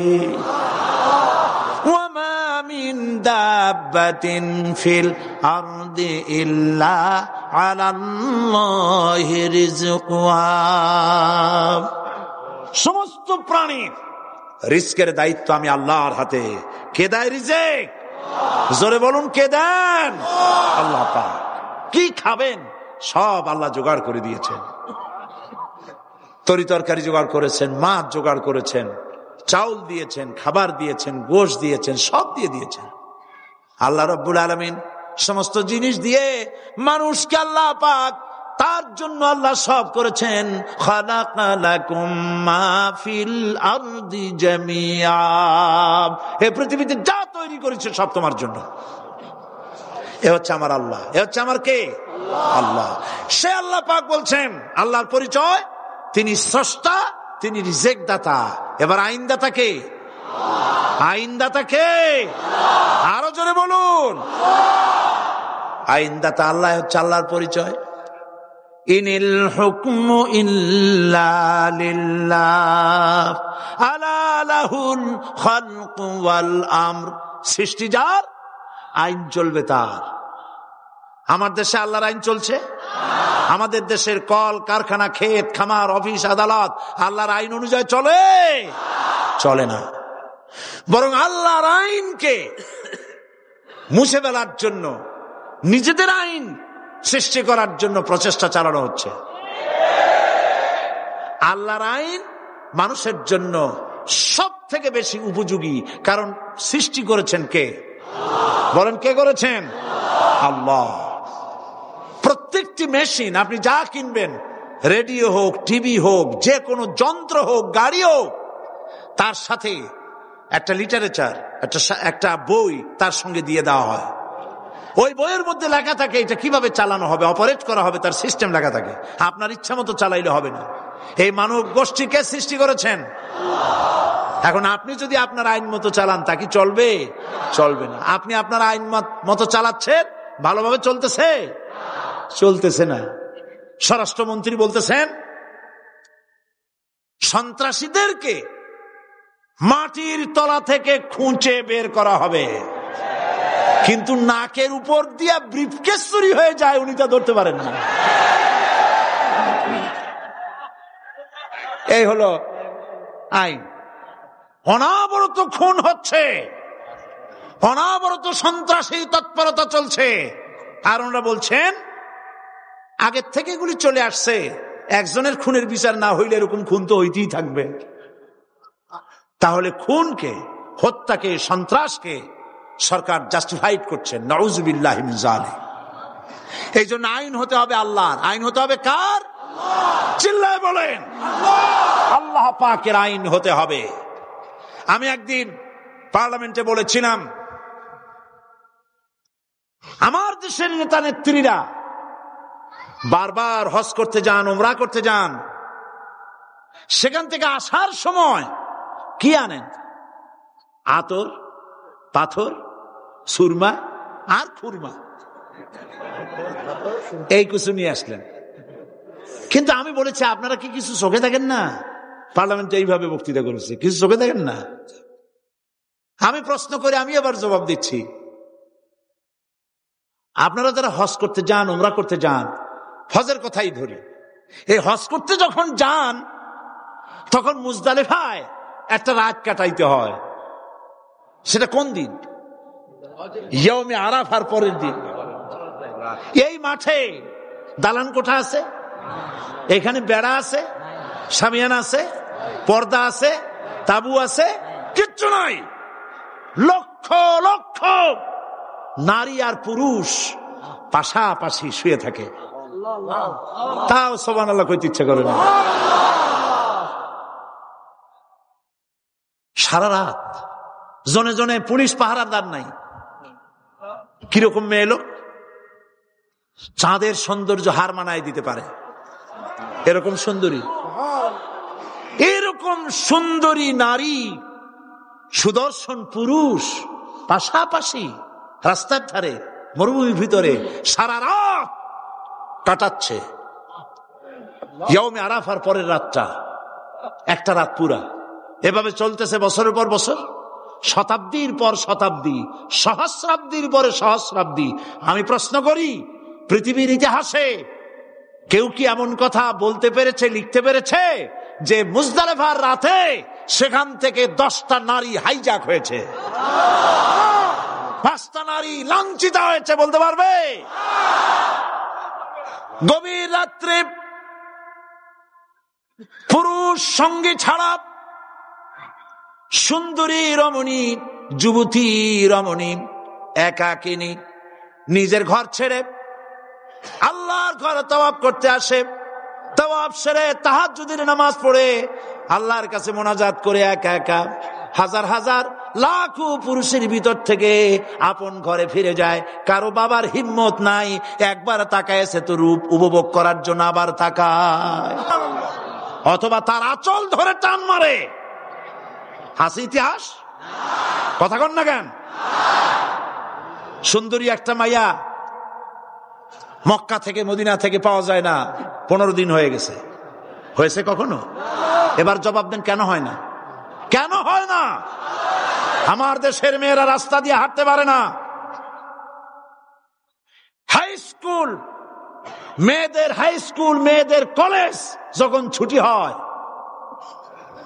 [SPEAKER 1] ওয়ামা মিন দাব্বাতিন ফিল আরদি ইল্লা আলাল্লাহি রিজকুহা। সমস্ত প্রাণী রিস্কের দায়িত্ব আমি আল্লাহর হাতে। কে দেয় রিজেক? জোরে বলুন, কে দেন? আল্লাহ পাক। কি খাবেন সব আল্লাহ জোগাড় করে দিয়েছেন। তরি তরকারি জোগাড় করেছেন, মাছ জোগাড় করেছেন, চাউল দিয়েছেন, খাবার দিয়েছেন, গোশত দিয়েছেন, সব দিয়ে দিয়েছেন। আল্লাহ রাব্বুল আলামিন সমস্ত জিনিস দিয়ে মানুষকে আল্লাহ পাক তার জন্য আল্লাহ সব করেছেন। খালাকা লাকুম মা ফিল আরদি জামিআ। এই পৃথিবীতে যা তৈরি করেছে সব তোমার জন্য। এ হচ্ছে আমার আল্লাহ, এ হচ্ছে আমার কে? আল্লাহ। সে আল্লাহ পাক বলছেন, আল্লাহর পরিচয় তিনি স্রষ্টা, তিনি রিজেক দাতা। এবার আইনদাতা কে? আইনদাতা কে? আরো জোরে বলুন। আইনদাতা আল্লাহ হচ্ছে আল্লাহর পরিচয়। ইনিল হুকমু ইল্লা লিল্লাহ আলা লাহুল খালকু ওয়াল আমর, সৃষ্টি যার, আইন চলবে তার। আমার দেশে আল্লাহর আইন চলছে? আমাদের দেশের কল কারখানা, ক্ষেত খামার, অফিস আদালত আল্লাহর আইন অনুযায়ী চলে? চলে না। বরং আল্লাহর আইনকে মুছে ফেলার জন্য, নিজেদের আইন সৃষ্টি করার জন্য প্রচেষ্টা চালানো হচ্ছে। আল্লাহর আইন মানুষের জন্য সব থেকে বেশি উপযোগী, কারণ সৃষ্টি করেছেন কে? বলেন, কে করেছেন? আল্লাহ। প্রত্যেকটি মেশিন আপনি যা কিনবেন, রেডিও হোক, টিভি হোক, যে কোনো যন্ত্র হোক, গাড়ি হোক, তার সাথে একটা লিটারেচার, একটা বই তার সঙ্গে দিয়ে দেওয়া হয়। ওই বইয়ের মধ্যে লেখা থাকে এটা কিভাবে চালানো হবে, অপারেট করা হবে, তার সিস্টেম লেখা থাকে। আপনার ইচ্ছা মতো চালাইলে হবে না। এই মানব গোষ্ঠীকে সৃষ্টি করেছেন। এখন আপনি যদি আপনার আইন মতো চালান, তা কি চলবে? চলবে না। আপনি আপনার আইন মতো চালাচ্ছেন, ভালোভাবে চলতেছে? চলতেছে না। স্বরাষ্ট্রমন্ত্রী বলতেছেন সন্ত্রাসীদেরকে মাটির তলা থেকে খুঁজে বের করা হবে, কিন্তু নাকের উপর দিয়া ব্রিফকেস চুরি হয়ে যায়, উনি তা ধরতে পারেন না। এই হলো আইন। অনাবরত খুন হচ্ছে, অনাবরত সন্ত্রাসী তৎপরতা চলছে, আর ওনারা বলছেন আগের থেকে এগুলি চলে আসছে, একজনের খুনের বিচার না হইলে এরকম খুন তো হইতেই থাকবে। তাহলে খুনকে, হত্যাকে, সন্ত্রাসকে সরকার জাস্টিফাইড করছেন। নাউযুবিল্লাহি মিন যালিক। এই জন্য আইন হতে হবে আল্লাহর। আইন হতে হবে কার? চিল্লায় বলেন, আল্লাহ পাকের আইন হতে হবে। আমি একদিন পার্লামেন্টে বলেছিলাম, আমার দেশের নেতা নেত্রীরা বারবার হজ করতে যান, উমরা করতে যান, সেখান থেকে আসার সময় কি আনেন? আতর, পাথর, সুরমা আর খুরমা, এই কিছু নিয়ে আসলেন। কিন্তু আমি বলেছি, আপনারা কি কিছু চোখে দেখেন না? পার্লামেন্টে এইভাবে বক্তৃতা করেছে, কিছু চোখে দেখেন না? আমি প্রশ্ন করে আমি আবার জবাব দিচ্ছি, আপনারা যারা হজ করতে যান, উমরা করতে যান, হজের কথাই ধরি, এই হজ করতে যখন যান তখন মুজদালিফায় একটা রাত কাটাইতে হয়। সেটা কোন দিন? ইয়মে আরাফার পরের দিন। এই মাঠে দালান কোঠা আছে, এখানে বেড়া আছে, শামিয়ানা আছে, পর্দা আছে, তাবু আছে, কিচ্ছু নাই। লক্ষ লক্ষ নারী আর পুরুষ পাশাপাশি শুয়ে থাকে, তাও সুবহানাল্লাহ কইতে ইচ্ছা করে না। সারা রাত জনে জনে পুলিশ পাহারাদার নাই। কিরকম মেয়ে এলো, চাঁদের সৌন্দর্য হার মানায় দিতে পারে এরকম সুন্দরী, এরকম সুন্দরী নারী, সুদর্শন পুরুষ পাশাপাশি রাস্তার ধারে, মরুভূমির ভিতরে সারা রাত কাটাচ্ছে। ইয়মে আরাফার পরের রাতটা একটা রাত পুরা। এভাবে চলতেছে বছরের পর বছর, শতাব্দীর পর শতাব্দী, সহস্রাব্দীর পরে সহস্রাব্দী। আমি প্রশ্ন করি, পৃথিবীর ইতিহাসে কেউ কি এমন কথা বলতে পেরেছে, লিখতে পেরেছে যে মুজদালিফার রাতে সেখান থেকে 10টা নারী হাইজ্যাক হয়েছে, 5টা নারী লাঞ্ছিত হয়েছে? বলতে পারবে? গভীর রাত্রে পুরুষ সঙ্গী ছাড়া সুন্দরী রমণী, যুবতী রমণী একাকিনী নিজের ঘর ছেড়ে আল্লাহর ঘরে তাওয়াফ করতে আসে। তাওয়াফ সেরে তাহাজ্জুদের নামাজ পড়ে আল্লাহর কাছে মোনাজাত করে একা একা হাজার হাজার লাখো পুরুষের ভিতর থেকে আপন ঘরে ফিরে যায়। কারো বাবার হিম্মত নাই, একবার তাকায়ছে তো রূপ উপভোগ করার জন্য আবার তাকায়, অথবা তার আঁচল ধরে টান মারে। আছে ইতিহাস? কথা কন না কেন? সুন্দরী একটা মাইয়া মক্কা থেকে, মদিনা থেকে পাওয়া যায় না, 15 দিন হয়ে গেছে। হয়েছে কখনো? এবার জবাব দেন, কেন হয় না? কেন হয় না? আমার দেশের মেয়েরা রাস্তা দিয়ে হাঁটতে পারে না। হাই স্কুল মেয়েদের, হাই স্কুল মেয়েদের কলেজ যখন ছুটি হয়,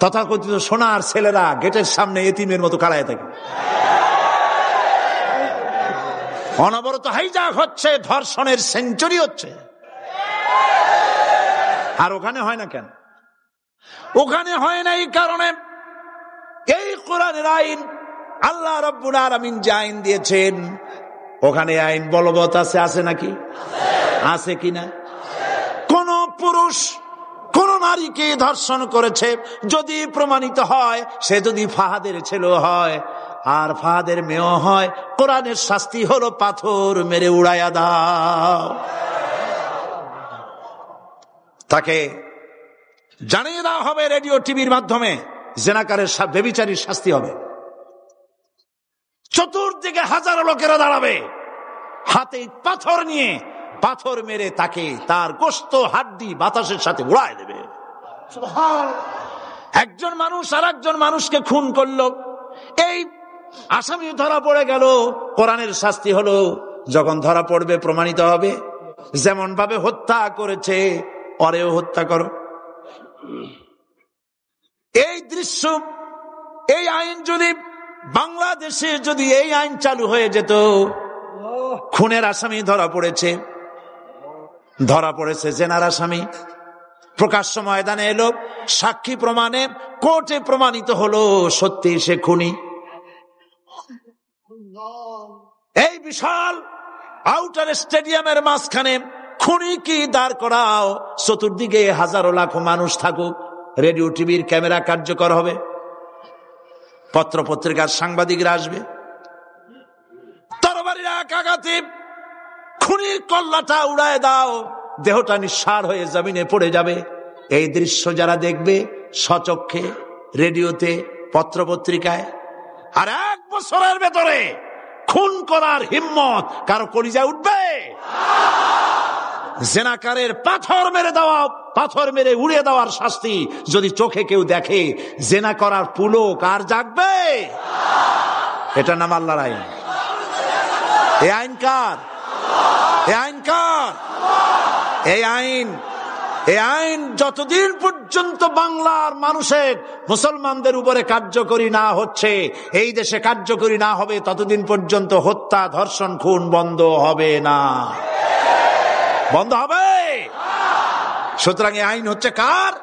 [SPEAKER 1] তথাকথিত সোনার ছেলেরা গেটের সামনে এতিমের মতো কাড়ায় থাকে। অনবরত হাইজাক হচ্ছে, ধর্ষণের সেঞ্চুরি হচ্ছে। আর ওখানে হয় না কেন? ওখানে হয় না এই কারণে, এই কোরআনের আইন আল্লাহ রাব্বুল আলামিন যে আইন দিয়েছেন, ওখানে আইন বলবৎ আছে। আছে নাকি? আছে কিনা? কোন পুরুষ কোন নারীকে ধর্ষণ করেছে যদি প্রমাণিত হয়, সে যদি ফাহাদের ছেলে হয় আর ফাহাদের মেয়েও হয়, কোরআনের শাস্তি হলো পাথর মেরে উড়াইয়া দাও। তাকে জানিয়ে দেওয়া হবে রেডিও টিভির মাধ্যমে, জেনাকারের ব্যভিচারীর শাস্তি হবে। চতুর্দিকে হাজারো লোকেরা দাঁড়াবে, হাতে পাথর নিয়ে, পাথর মেরে তাকে তার গোশত হাড্ডি বাতাসের সাথে উড়ায় দেবে। একজন মানুষ আর একজন মানুষকে খুন করলো, এই আসামি ধরা পড়ে গেল, কোরআনের শাস্তি হলো যখন ধরা পড়বে প্রমাণিত হবে, যেমন ভাবে হত্যা করেছে ওরেও হত্যা করো। এই দৃশ্য, এই আইন যদি বাংলাদেশে যদি এই আইন চালু হয়ে যেত, খুনের আসামি ধরা পড়েছে, জেনার আসামি, প্রকাশ্য ময়দানে এলো, সাক্ষী প্রমাণে কোর্টে প্রমাণিত হলো সত্যি সে খুনি। এই বিশাল আউটার স্টেডিয়ামের মাঝখানে খুনি কি দাঁড় করাও, চতুর্দিকে হাজারো লাখো মানুষ থাকুক, রেডিও টিভির ক্যামেরা কার্যকর হবে, পত্র পত্রিকার সাংবাদিকরা আসবে, তরবারির এক আঘাতে খুনির কল্লাটা উড়ায় দাও, দেহটা নিঃসাড় হয়ে জমিনে পড়ে যাবে। এই দৃশ্য যারা দেখবে স্বচক্ষে, রেডিওতে, পত্র পত্রিকায়, আর 1 বছরের ভেতরে খুন করার হিম্মত কারো কলিজায় উঠবে? জেনাকারের পাথর মেরে উড়িয়ে দেওয়ার শাস্তি যদি চোখে কেউ দেখে, জেনা করার পুলক আর জাগবে? এটা নাম আল্লাহর আইন। এই আইন কার? এই আইন যতদিন পর্যন্ত বাংলার মানুষের, মুসলমানদের উপরে কার্যকরী না হচ্ছে, এই দেশে কার্যকরী না হবে, ততদিন পর্যন্ত হত্যা, ধর্ষণ, খুন বন্ধ হবে না। বন্ধ হবে। সুতরাং এই আইন হচ্ছে কার?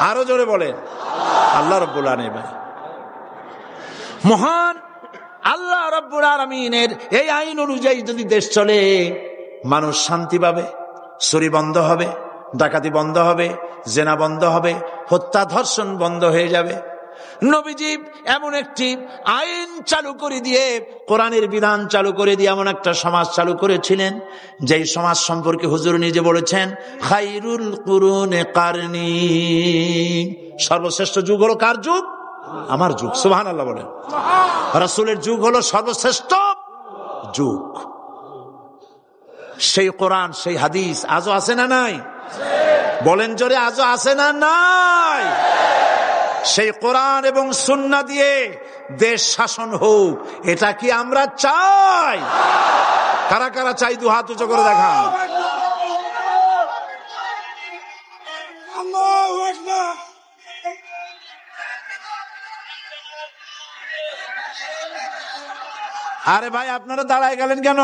[SPEAKER 1] আরো জোরে বলেন, আল্লাহ রাব্বুল আলামিন। মহান আল্লাহ রাব্বুল আলামিনের এই আইন অনুযায়ী যদি দেশ চলে, মানুষ শান্তি পাবে, চুরি বন্ধ হবে, ডাকাতি বন্ধ হবে, জেনা বন্ধ হবে, হত্যা ধর্ষণ বন্ধ হয়ে যাবে। নবীজি এমন একটি আইন চালু করে দিয়ে, কোরআনের বিধান চালু করে দিয়ে এমন একটা সমাজ চালু করেছিলেন, যেই সমাজ সম্পর্কে হুজুর নিজে বলেছেন, খায়রুল কুরুনে কারনি, সর্বশ্রেষ্ঠ যুগ হলো কার যুগ? আমার যুগ। সুবহানাল্লাহ বলেন। রাসূলের যুগ হলো সর্বশ্রেষ্ঠ যুগ। সেই কোরআন, সেই হাদিস আজও আছে না নাই? বলেন জোরে, আজও আছে না নাই? সেই কোরআন এবং সুন্নাহ দিয়ে দেশ শাসন হোক, এটা কি আমরা চাই? কারা কারা চাই? দু হাত উঁচু করে দেখান। আরে ভাই, আপনারা দাঁড়ায় গেলেন কেন?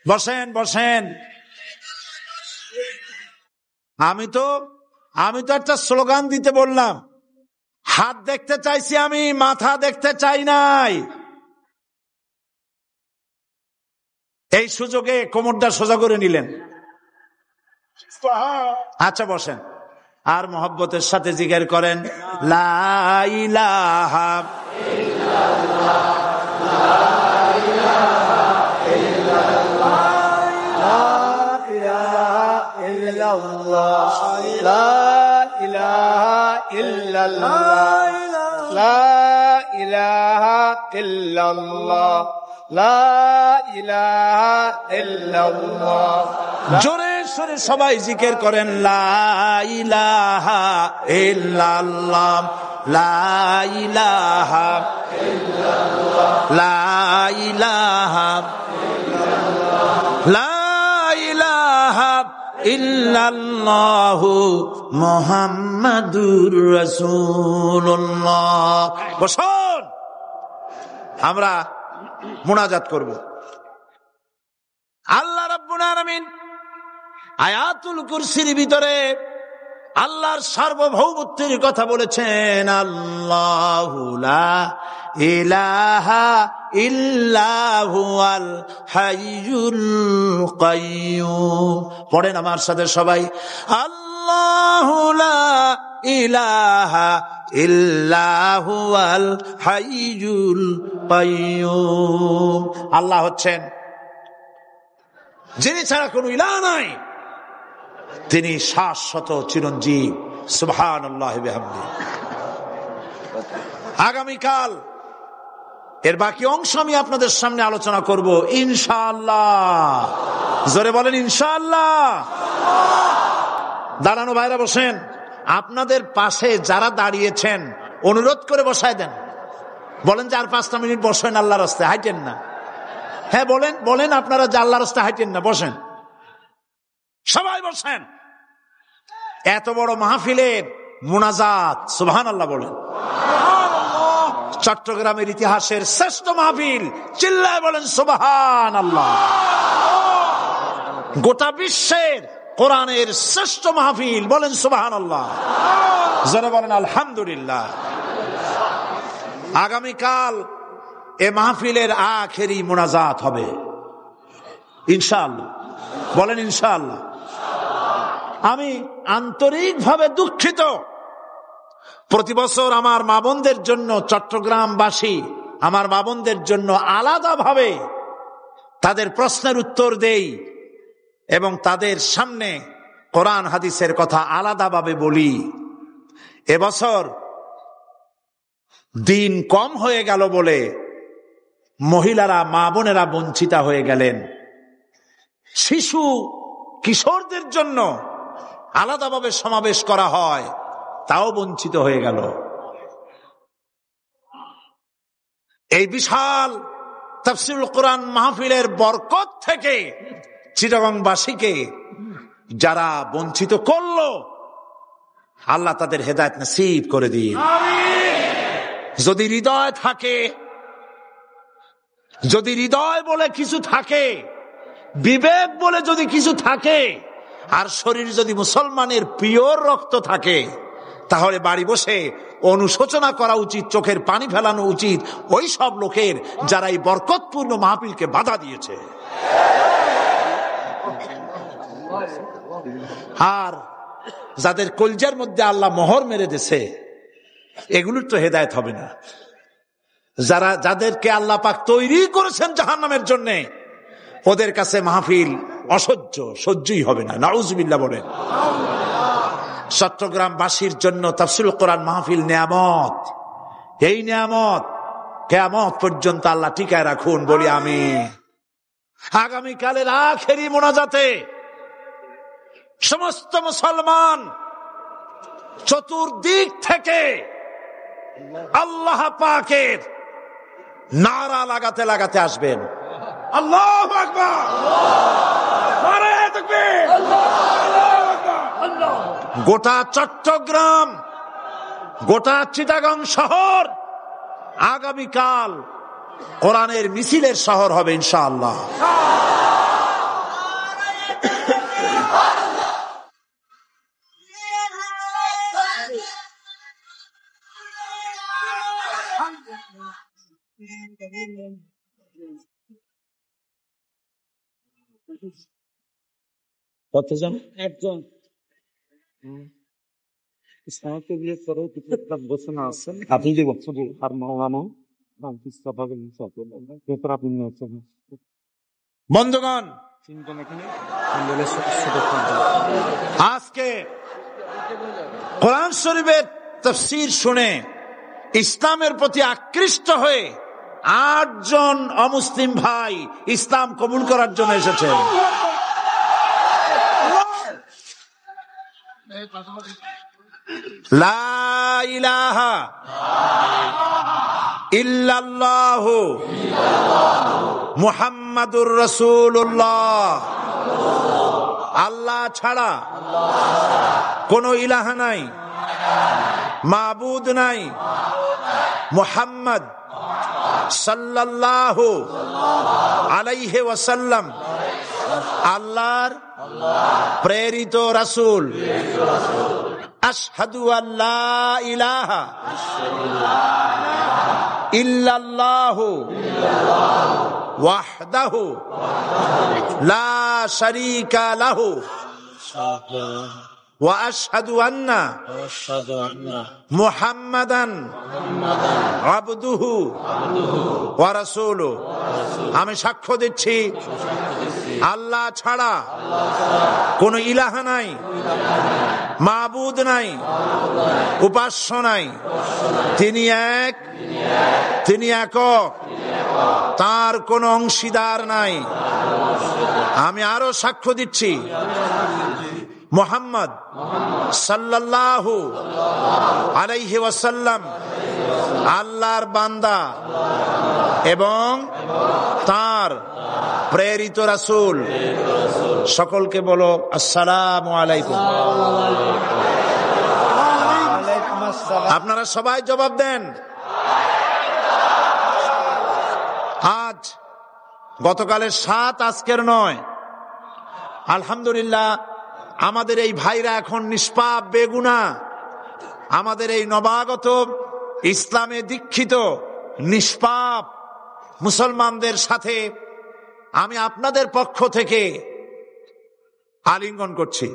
[SPEAKER 1] বসেন বসেন। আমি তো একটা স্লোগান দিতে বললাম। হাত দেখতে চাইছি আমি, মাথা দেখতে চাই নাই। এই সুযোগে কোমরটা সোজা করে নিলেন। আচ্ছা বসেন, আর মহব্বতের সাথে জিকির করেন, লা ইলাহা ইল্লাল্লাহ, লা ইলাহা ইল্লাল্লাহ, লা ইলাহা ইল্লাল্লাহ, লা ইলাহা ইল্লাল্লাহ, লা ইলাহা ইল্লাল্লাহ, লা ইলাহা ইল্লাল্লাহ। জোরে সুরে সবাই জিকির করেন লা ইলাহা ইল্লাল্লাহ, লা ইলাহা ইল্লাল্লাহ, লা ইলাহা ইল্লাল্লাহ, লা ইলাহা ইল্লাল্লাহু মুহাম্মাদুর রাসূলুল্লাহ। বসুন, আমরা মুনাজাত করব। আল্লাহ রাব্বুল আলামিন আয়াতুল কুরসির ভিতরে আল্লাহর সার্বভৌমত্বের কথা বলেছেন। আল্লাহু লা ইলাহা ইল্লা হুয়াল হাইয়ুল কাইয়্যুম। পড়েন আমার সাথে সবাই, আল্লাহু লা ইলাহা ইল্লা হুয়াল হাইয়ুল কাইয়্যুম। আল্লাহ হচ্ছেন যিনি ছাড়া কোনো ইলাহ নাই, তিনি শাশ্বত চিরঞ্জীব। সুবহানাল্লাহি বিহামদিহি। আগামীকাল এর বাকি অংশ আমি আপনাদের সামনে আলোচনা করব ইনশাআল্লাহ। জোরে বলেন ইনশাআল্লাহ। দাঁড়ানো ভাইরা বসেন। আপনাদের পাশে যারা দাঁড়িয়েছেন অনুরোধ করে বসায় দেন। বলেন যে আর 5টা মিনিট বসেন, আল্লাহর রাস্তায় হাঁটেন না। হ্যাঁ বলেন, বলেন আপনারা যে আল্লাহর রাস্তায় হাঁটেন না, বসেন, সবাই বসেন। এত বড় মাহফিলের মুনাজাত, সুবহানাল্লাহ বলেন। চট্টগ্রামের ইতিহাসের শ্রেষ্ঠ মাহফিল, চিল্লায় বলেন সুবহানাল্লাহ। গোটা বিশ্বের কোরআনের শ্রেষ্ঠ মাহফিল, বলেন সুবহানাল্লাহ। যারা বলেন আলহামদুলিল্লাহ। আগামীকাল এ মাহফিলের আখেরি মুনাজাত হবে ইনশাআল্লাহ। বলেন ইনশাআল্লাহ। আমি আন্তরিকভাবে দুঃখিত, প্রতি বছর আমার মা বোনদের জন্য, চট্টগ্রামবাসী আমার মা বোনদের জন্য আলাদাভাবে তাদের প্রশ্নের উত্তর দেই এবং তাদের সামনে কোরআন হাদিসের কথা আলাদাভাবে বলি। এবছর দিন কম হয়ে গেল বলে মহিলারা, মা বোনেরা বঞ্চিতা হয়ে গেলেন। শিশু কিশোরদের জন্য আলাদাভাবে সমাবেশ করা হয়, তাও বঞ্চিত হয়ে গেল। এই বিশাল তাফসীরুল কোরআন মাহফিলের বরকত থেকে চিটাগংবাসীকে যারা বঞ্চিত করলো, আল্লাহ তাদের হেদায়েত নসিব করে দিন। যদি হৃদয় থাকে, যদি হৃদয় বলে কিছু থাকে, বিবেক বলে যদি কিছু থাকে, আর শরীর যদি মুসলমানের পিওর রক্ত থাকে, তাহলে বাড়ি বসে অনুশোচনা করা উচিত, চোখের পানি ফেলানো উচিত ওই সব লোকের যারা এই বরকতপূর্ণ মাহফিলকে বাধা দিয়েছে। আর যাদের কলজার মধ্যে আল্লাহ মোহর মেরে দিয়েছে, এগুলোর তো হেদায়েত হবে না। যাদেরকে আল্লাহ পাক তৈরি করেছেন জাহান্নামের জন্য, ওদের কাছে মাহফিল অসহ্য, সহ্যই হবে না। নাউজুবিল্লাহ বলেন। চট্টগ্রামবাসীর জন্য তাফসীরুল কোরআন মাহফিল নিয়ামত। এই নিয়ামত কিয়ামত পর্যন্ত আল্লাহ টিকায় রাখুন, বলি আমি। আগামীকালের আখেরি মোনাজাতে সমস্ত মুসলমান চতুর্দিক থেকে আল্লাহ পাকের নারা লাগাতে লাগাতে আসবেন। আল্লাহু আকবার, নারায়ে তাকবীর। গোটা চট্টগ্রাম, গোটা চিটাগং শহর আগামীকাল কোরআনের মিছিলের শহর হবে ইনশাআল্লাহ। কতজন? একজন। আপনি যে বন্ধুগণ, আজকে কোরআন শরীফের তাফসীর শুনে ইসলামের প্রতি আকৃষ্ট হয়ে 8 জন অমুসলিম ভাই ইসলাম কবুল করার জন্য এসেছেন। লা ইলাহা ইল্লাল্লাহু মুহাম্মাদুর রাসূলুল্লাহ। আল্লাহ ছাড়া কোনো ইলাহা নাই, মাবুদ নাই। মুহাম্মদ সাল্লাল্লাহু আলাইহি ওয়াসাল্লাম আল্লাহর প্রেরিত রাসূল। আশহাদু আল্লা ইলাহা ইল্লাল্লাহু ওয়াহদাহু লা শারীকা লাহু ওয়া আশহাদু আন্না মুহাম্মাদান আবদুহু ওয়া রাসূলুহু। আমি সাক্ষ্য দিচ্ছি আল্লাহ ছাড়া কোনো ইলাহা নাই, মাবুদ নাই, উপাস্য নাই। তিনি এক, তিনি একক, তার কোনো অংশীদার নাই। আমি আরো সাক্ষ্য দিচ্ছি মুহাম্মদ সাল্লাল্লাহু আলাইহি ওয়াসাল্লাম আল্লাহর বান্দা এবং তার প্রেরিত রাসূল। সকলকে বলো আসসালামু আলাইকুম। আপনারা সবাই জবাব দেন। আজ গতকালের ৭, আজকের ৯। আলহামদুলিল্লাহ, আমাদের এই ভাইরা এখন নিষ্পাপ, বেগুনা। আমাদের এই নবাগত ইসলামে দীক্ষিত নিষ্পাপ মুসলমানদের সাথে আমি আপনাদের পক্ষ থেকে আলিঙ্গন করছি।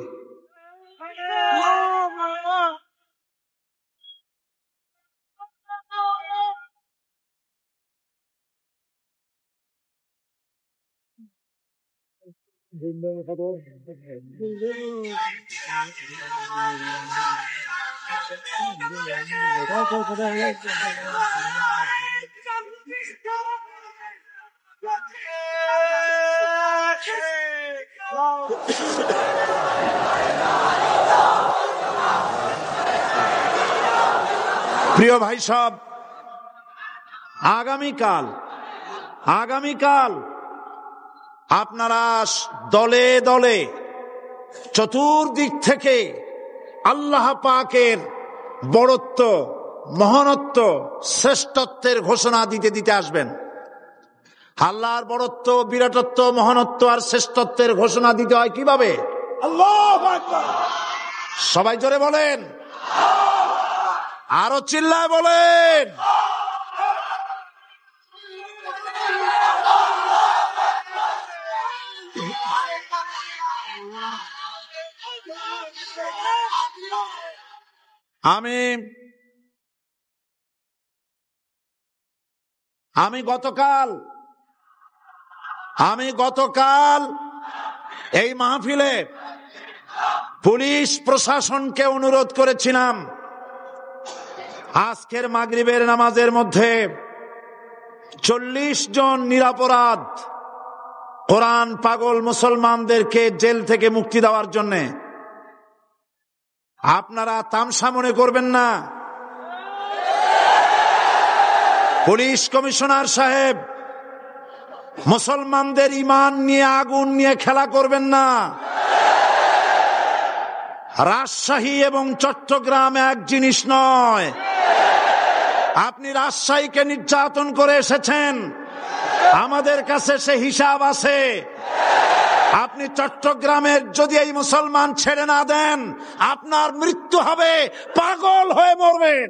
[SPEAKER 1] প্রিয় ভাই সব, আগামীকাল আপনারা দলে দলে চতুর্দিক থেকে আল্লাহ পাকের বড়ত্ব, মহানত্ব, শ্রেষ্ঠত্বের ঘোষণা দিতে দিতে আসবেন। আল্লাহর বড়ত্ব, বিরাটত্ব, মহানত্ব আর শ্রেষ্ঠত্বের ঘোষণা দিতে হয় কিভাবে? আল্লাহু আকবার। সবাই জোরে বলেন, আরো চিল্লায় বলেন। আমি গতকাল এই মাহফিলে পুলিশ প্রশাসনকে অনুরোধ করেছিলাম, আজকের মাগরিবের নামাজের মধ্যে 40 জন নিরপরাধ কোরআন পাগল মুসলমানদেরকে জেল থেকে মুক্তি দেওয়ার জন্য। আপনারা তামসা মনে করবেন না। পুলিশ কমিশনার সাহেব, মুসলমানদের ঈমান নিয়ে, আগুন নিয়ে খেলা করবেন না। রাজশাহী এবং চট্টগ্রাম এক জিনিস নয়। আপনি রাজশাহীকে নির্যাতন করে এসেছেন, আমাদের কাছে সে হিসাব আছে। আপনি চট্টগ্রামের যদি এই মুসলমান ছেড়ে না দেন, আপনার মৃত্যু হবে, পাগল হয়ে মরবেন।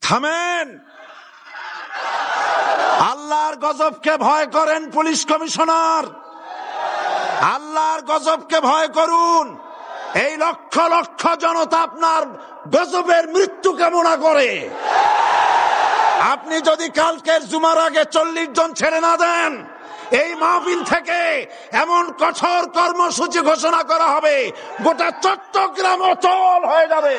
[SPEAKER 1] থামেন। আল্লাহর গজবকে ভয় করেন পুলিশ কমিশনার, আল্লাহর গজবকে ভয় করুন। এই লক্ষ লক্ষ জনতা আপনার গজবের মৃত্যু কামনা করে। আপনি যদি কালকের জুমার আগে 40 জন ছেড়ে না দেন, এই মাহফিল থেকে এমন কঠোর কর্মসূচি ঘোষণা করা হবে, গোটা চট্টগ্রাম অচল হয়ে যাবে।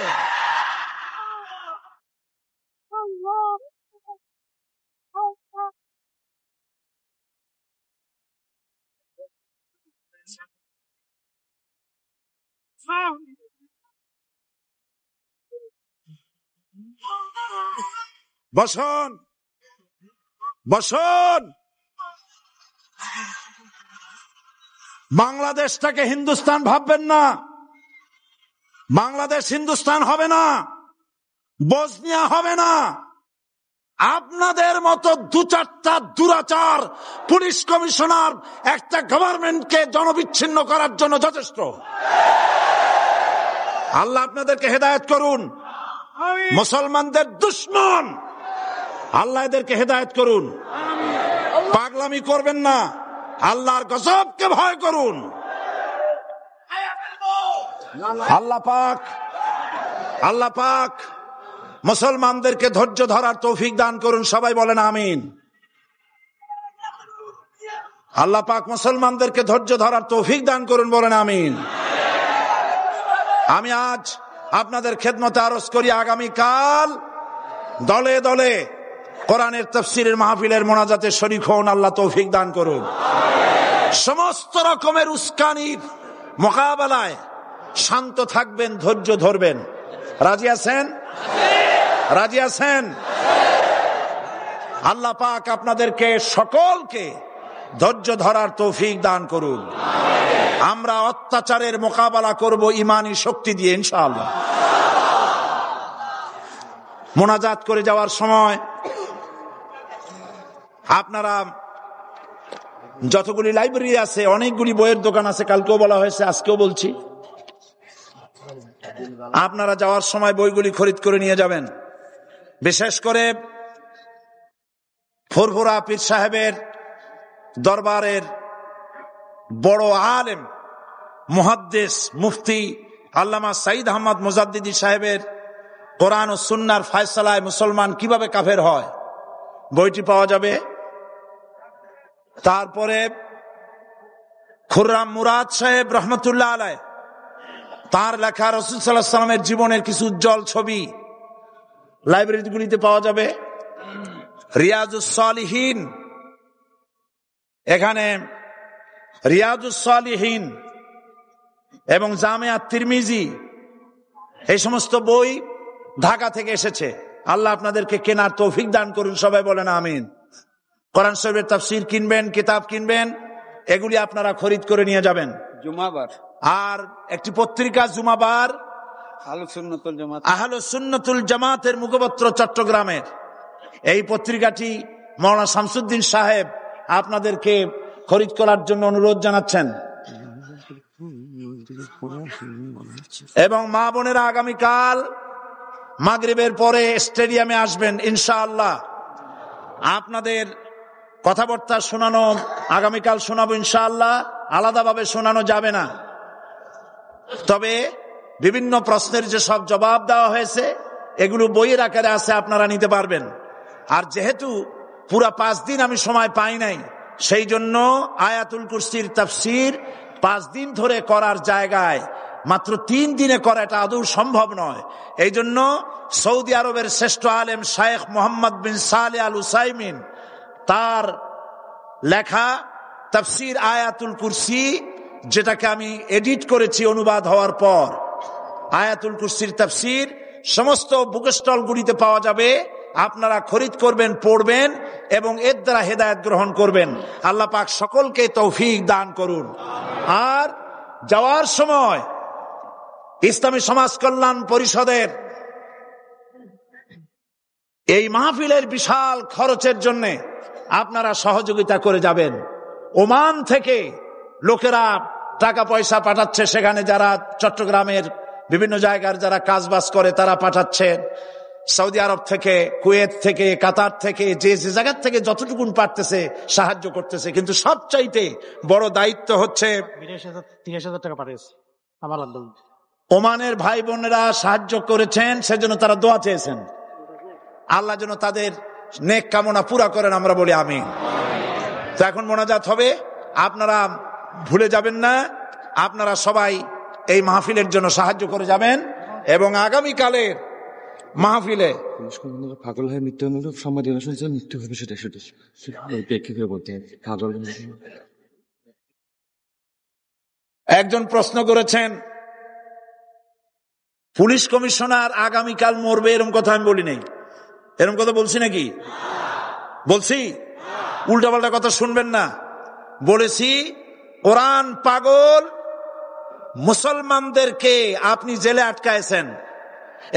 [SPEAKER 1] বসুন, বসুন। বাংলাদেশটাকে হিন্দুস্তান ভাববেন না। বাংলাদেশ হিন্দুস্তান হবে না, বসনিয়া হবে না। আপনাদের মতো দু চারটা দুরাচার পুলিশ কমিশনার একটা গভর্নমেন্টকে জনবিচ্ছিন্ন করার জন্য যথেষ্ট। আল্লাহ আপনাদেরকে হেদায়েত করুন। মুসলমানদের দুশমন, আল্লাহ এদেরকে হেদায়েত করুন। পাগলামি করবেন না, আল্লাহর গজবকে ভয় করুন। আল্লাহ পাক মুসলমানদেরকে ধৈর্য ধরার তৌফিক দান করুন। সবাই বলেন আমিন। আল্লাহ পাক মুসলমানদেরকে ধৈর্য ধরার তৌফিক দান করুন, বলেন আমিন। আমি আজ আপনাদের খেদমতে আরজ করি, আগামীকাল দলে দলে কোরআনের তাফসীরের মাহফিলের মোনাজাতে শরীক হন। আল্লাহ তৌফিক দান করুন। সমস্ত রকমের উস্কানির মোকাবেলায় শান্ত থাকবেন, ধৈর্য ধরবেন। রাজি আছেন? রাজি আছেন? আল্লাহ পাক আপনাদেরকে সকলকে ধৈর্য ধরার তৌফিক দান করুন। আমরা অত্যাচারের মোকাবেলা করব ইমানি শক্তি দিয়ে ইনশাআল্লাহ। মোনাজাত করে যাওয়ার সময় আপনারা যতগুলি লাইব্রেরি আছে, অনেকগুলি বইয়ের দোকান আছে, কালকেও বলা হয়েছে, আজকেও বলছি, আপনারা যাওয়ার সময় বইগুলি খরিদ করে নিয়ে যাবেন। বিশেষ করে ফুরফুরা পীর সাহেবের দরবারের বড় আলেম মুহাদ্দিস মুফতি আল্লামা সাইদ আহমদ মুজাদ্দিদি সাহেবের কোরআন ও সুন্নাহর ফায়সালায় মুসলমান কিভাবে কাফের হয়, বইটি পাওয়া যাবে। তারপরে খুররাম মুরাদ সাহেব রহমতুল্লাহ আলাইহ, তার লেখা রাসূল সাল্লাল্লাহু আলাইহি ওয়াসাল্লামের জীবনের কিছু উজ্জ্বল ছবি লাইব্রেরিগুলিতে পাওয়া যাবে। রিয়াজুস সালিহিন, এখানে রিয়াজুস সালিহিন এবং জামিয়া তিরমিজি, এই সমস্ত বই ঢাকা থেকে এসেছে। আল্লাহ আপনাদেরকে কেনার তৌফিক দান করুন। সবাই বলেন আমিন। কোরআন শরীফের তাফসীর কিনবেন, কিতাব কিনবেন, এগুলি আপনারা খরিদ করে নিয়ে যাবেন।
[SPEAKER 2] জুমাবার
[SPEAKER 1] আর একটি পত্রিকা জুমাবার,
[SPEAKER 2] আহলুস
[SPEAKER 1] সুন্নাতুল জামাতের মুখপত্র চট্টগ্রামের, এই পত্রিকাটি মাওলানা শামসুদ্দিন সাহেব আপনাদেরকে খরিদ করার জন্য অনুরোধ জানাচ্ছেন। এবং মা বোনেরা আগামীকাল মাগরিবের পরে স্টেডিয়ামে আসবেন ইনশাআল্লাহ। আপনাদের কথাবার্তা শোনানো আগামীকাল শোনাবো ইনশাআল্লাহ, আলাদাভাবে শোনানো যাবে না। তবে বিভিন্ন প্রশ্নের যে সব জবাব দেওয়া হয়েছে এগুলো বইয়ের আকারে আছে, আপনারা নিতে পারবেন। আর যেহেতু পুরা 5 দিন আমি সময় পাই নাই, সেই জন্য আয়াতুল কুরসির তাফসীর 5 দিন ধরে করার জায়গায় মাত্র 3 দিনে করা এটা আদৌ সম্ভব নয়। এই জন্য সৌদি আরবের শ্রেষ্ঠ আলেম শায়েখ মোহাম্মদ বিন সালেহ আল উসাইমিন, তার লেখা তাফসীর আয়াতুল কুরসি, যেটাকে আমি এডিট করেছি অনুবাদ হওয়ার পর, আয়াতুল কুরসির তাফসীর সমস্ত বুক স্টলগুলিতে পাওয়া যাবে। আপনারা খরিদ করবেন, পড়বেন এবং এর দ্বারা হেদায়েত গ্রহণ করবেন। আল্লাহ পাক সকলকে তৌফিক দান করুন। আর যাওয়ার সময় ইসলামী সমাজ কল্যাণ পরিষদের এই মাহফিলের বিশাল খরচের জন্য আপনারা সহযোগিতা করে যাবেন। ওমান থেকে লোকেরা টাকা পয়সা পাঠাচ্ছে, সেখানে যারা চট্টগ্রামের বিভিন্ন জায়গার যারা কাজবাজ করে তারা পাঠাচ্ছেন। সৌদি আরব থেকে, কুয়েত থেকে, কাতার থেকে, যে যে জায়গার থেকে যতটুকুন পারতেছে সাহায্য করতেছে। কিন্তু সবচাইতে বড় দায়িত্ব হচ্ছে
[SPEAKER 3] 30,000 টাকা পাঠিয়েছে আমার আব্দুল।
[SPEAKER 1] ওমানের ভাই বোনেরা সাহায্য করেছেন, সেজন্য তারা দোয়া চেয়েছেন। আল্লাহ যেন তাদের নেক কামনা পুরা করেন, আমরা বলি আমিন। তো এখন মোনাজাত হবে, আপনারা ভুলে যাবেন না, আপনারা সবাই এই মাহফিলের জন্য সাহায্য করে যাবেন এবং আগামীকালের মাহফিলে
[SPEAKER 2] পাগল হয়ে মৃত্যু হলো, সংবাদ মৃত্যু হবে, সেটা প্রেক্ষিতে বলতে পাগল।
[SPEAKER 1] একজন প্রশ্ন করেছেন, পুলিশ কমিশনার আগামীকাল মরবে, এরকম কথা আমি বলি নাই। এরকম কথা বলছি নাকি? বলছি? উল্টাপাল্টা কথা শুনবেন না। বলেছি কোরআন পাগল মুসলমানদেরকে আপনি জেলে আটকায়ছেন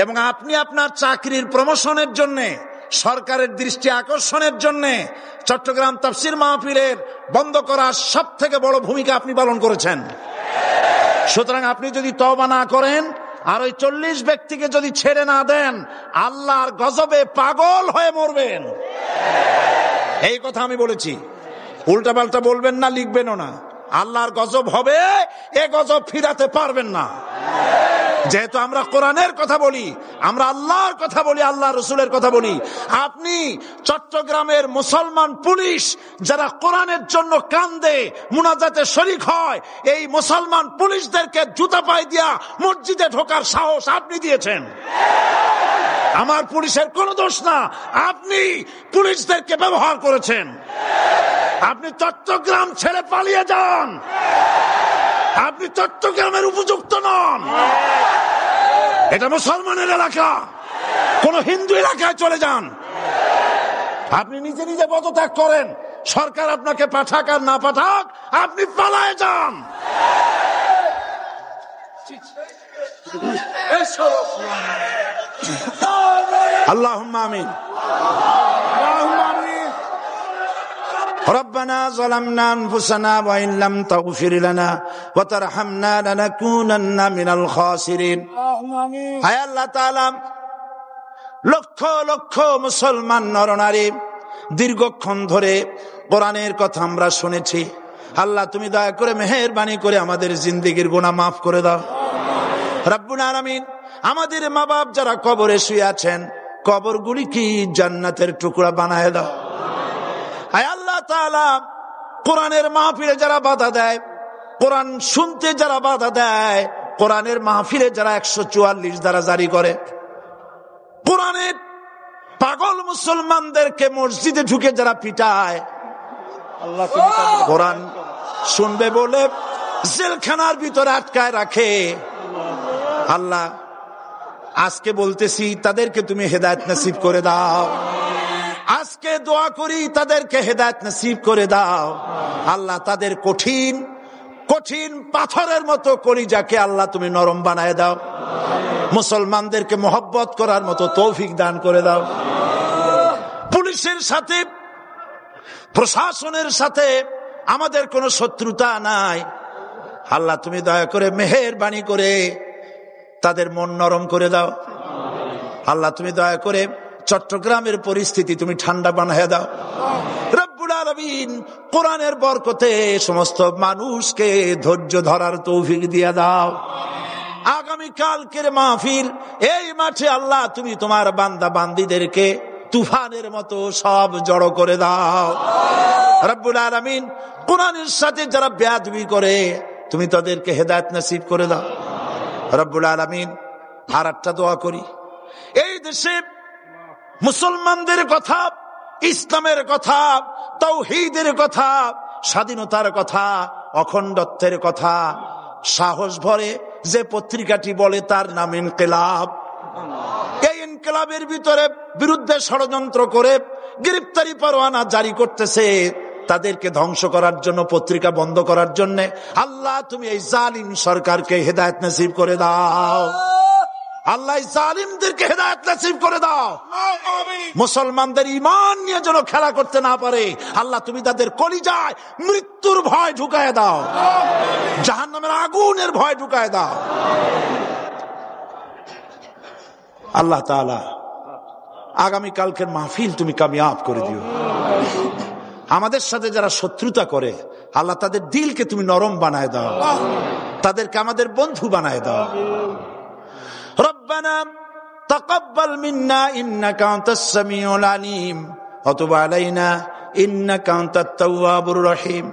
[SPEAKER 1] এবং আপনি আপনার চাকরির প্রমোশনের জন্য, সরকারের দৃষ্টি আকর্ষণের জন্য চট্টগ্রাম তাফসীর মাহফিলের বন্ধ করার সব থেকে বড় ভূমিকা আপনি পালন করেছেন। সুতরাং আপনি যদি তওবা না করেন আর ওই 40 ব্যক্তিকে যদি ছেড়ে না দেন, আল্লাহর গজবে পাগল হয়ে মরবেন। এই কথা আমি বলেছি। উল্টাপাল্টা বলবেন না, লিখবেনও না। আল্লাহর গজব হবে, এ গজব ফিরাতে পারবেন না। যেহেতু আমরা কোরআনের কথা বলি, আমরা আল্লাহর কথা বলি, আল্লাহ রসুলের কথা বলি। আপনি চট্টগ্রামের মুসলমান পুলিশ যারা কোরআনের জন্য কান্দে, মুনাজাতে শরীক হয়, এই মুসলমান পুলিশদেরকে জুতা পায়ে দিয়া মসজিদে ঢোকার সাহস আপনি দিয়েছেন। আমার পুলিশের কোনো দোষ না, আপনি পুলিশদেরকে ব্যবহার করেছেন। আপনি চট্টগ্রাম ছেড়ে পালিয়ে যান, আপনি চট্টগ্রামের উপযুক্ত নন। এটা মুসলমানের এলাকা, কোন হিন্দু এলাকায় চলে যান। আপনি নিজে নিজে পদত্যাগ করেন, সরকার আপনাকে পাঠাক আর না পাঠাক, আপনি পালায়ে যান। আল্লাহুম্মা আমিন। ربنا ظلمنا أنفسنا وإن لم تغفر لنا وترحمنا لنكونن من الخاسرين। হায় আল্লাহ তাআলা, লক্ষ লক্ষ মুসলমান নরনারী দীর্ঘক্ষণ ধরে কোরআনের কথা আমরা শুনেছি। আল্লাহ তুমি দয়া করে মেহেরবানি করে আমাদের জিন্দেগির গুনাহ মাফ করে দাও রব্বুল আলামিন। আমাদের মা বাপ যারা কবরে শুয়ে আছেন, কবরগুলি কি জান্নাতের টুকরা বানায় দাও। আয় আল্লাহ তাআলা, কোরআনের মাহফিলে যারা বাধা দেয়, কোরআন শুনতে যারা বাধা দেয়, কোরআনের মাহফিলে যারা 144 ধারা জারি করে, কোরআনের পাগল মুসলমানদেরকে মসজিদে ঢুকে যারা পিটায়, কোরআন শুনবে বলে জেলখানার ভিতরে আটকায় রাখে, আল্লাহ আজকে বলতেছি তাদেরকে তুমি হেদায়েত নসিব করে দাও। আজকে দোয়া করি তাদেরকে হেদায়েত নসিব করে দাও। আল্লাহ তাদের কঠিন কঠিন পাথরের মতো কলিজাকে আল্লাহ তুমি নরম বানায় দাও। মুসলমানদেরকে মহব্বত করার মতো তৌফিক দান করে দাও। পুলিশের সাথে, প্রশাসনের সাথে আমাদের কোনো শত্রুতা নাই। আল্লাহ তুমি দয়া করে মেহেরবানি করে তাদের মন নরম করে দাও। আল্লাহ তুমি দয়া করে চট্টগ্রামের পরিস্থিতি তুমি ঠান্ডা বানায় দাও রব্বুল আলামিন। কোরআনের বরকতে সমস্ত মানুষকে ধৈর্য ধরার তৌফিক দিয়ে দাও। আগামী কালকের মাহফিল এই মাঠে আল্লাহ তুমি তোমার বান্দা বান্দীদেরকে তুফানের মতো সব জড়ো করে দাও রব্বুল আলামিন। কোরআনের সাথে যারা বেয়াদবি করে তুমি তাদেরকে হেদায়েত নসিব করে দাও রব্বুল আলামিন। আর একটা দোয়া করি, এই দেশে মুসলমানদের কথা, ইসলামের কথা, তাওহীদের কথা, স্বাধীনতার কথা, অখণ্ডত্বের কথা সাহস ভরে যে পত্রিকাটি বলে তার নাম ইনকিলাব। এই ইনকিলাবের ভিতরে বিরুদ্ধে ষড়যন্ত্র করে গ্রেফতারি পরোয়ানা জারি করতেছে, তাদেরকে ধ্বংস করার জন্য, পত্রিকা বন্ধ করার জন্য। আল্লাহ তুমি এই জালিম সরকারকে হেদায়েত নসিব করে দাও। আল্লাহ জালিমদেরকে হেদায়েত নসিব করে দাও। মুসলমানদের ঈমান নিয়ে যেন খেলা করতে না পারে আল্লাহ তুমি তাদের কলিজায় মৃত্যুর ভয় ঢুকায় দাও, জাহান্নামের আগুনের ভয় ঢুকায় দাও। আল্লাহ তাআলা আগামী কালকের মাহফিল তুমি কামিয়াব করে দিও। আমাদের সাথে যারা শত্রুতা করে আল্লাহ তাদের দিলকে তুমি নরম বানায় দাও, তাদেরকে আমাদের বন্ধু বানায় দাও। ربنا تقبل منا إنك أنت السميع العليم وتب علينا إنك أنت التواب الرحيم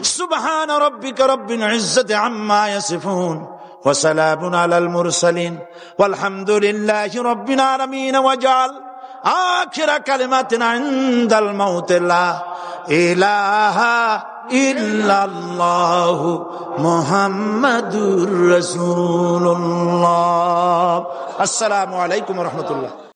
[SPEAKER 1] سبحان ربك رب العزة عما يصفون وسلام على المرسلين والحمد لله رب العالمين وجعل آخر كلمتنا عند الموت لا إله إلا الله محمد رسول الله السلام عليكم ورحمة الله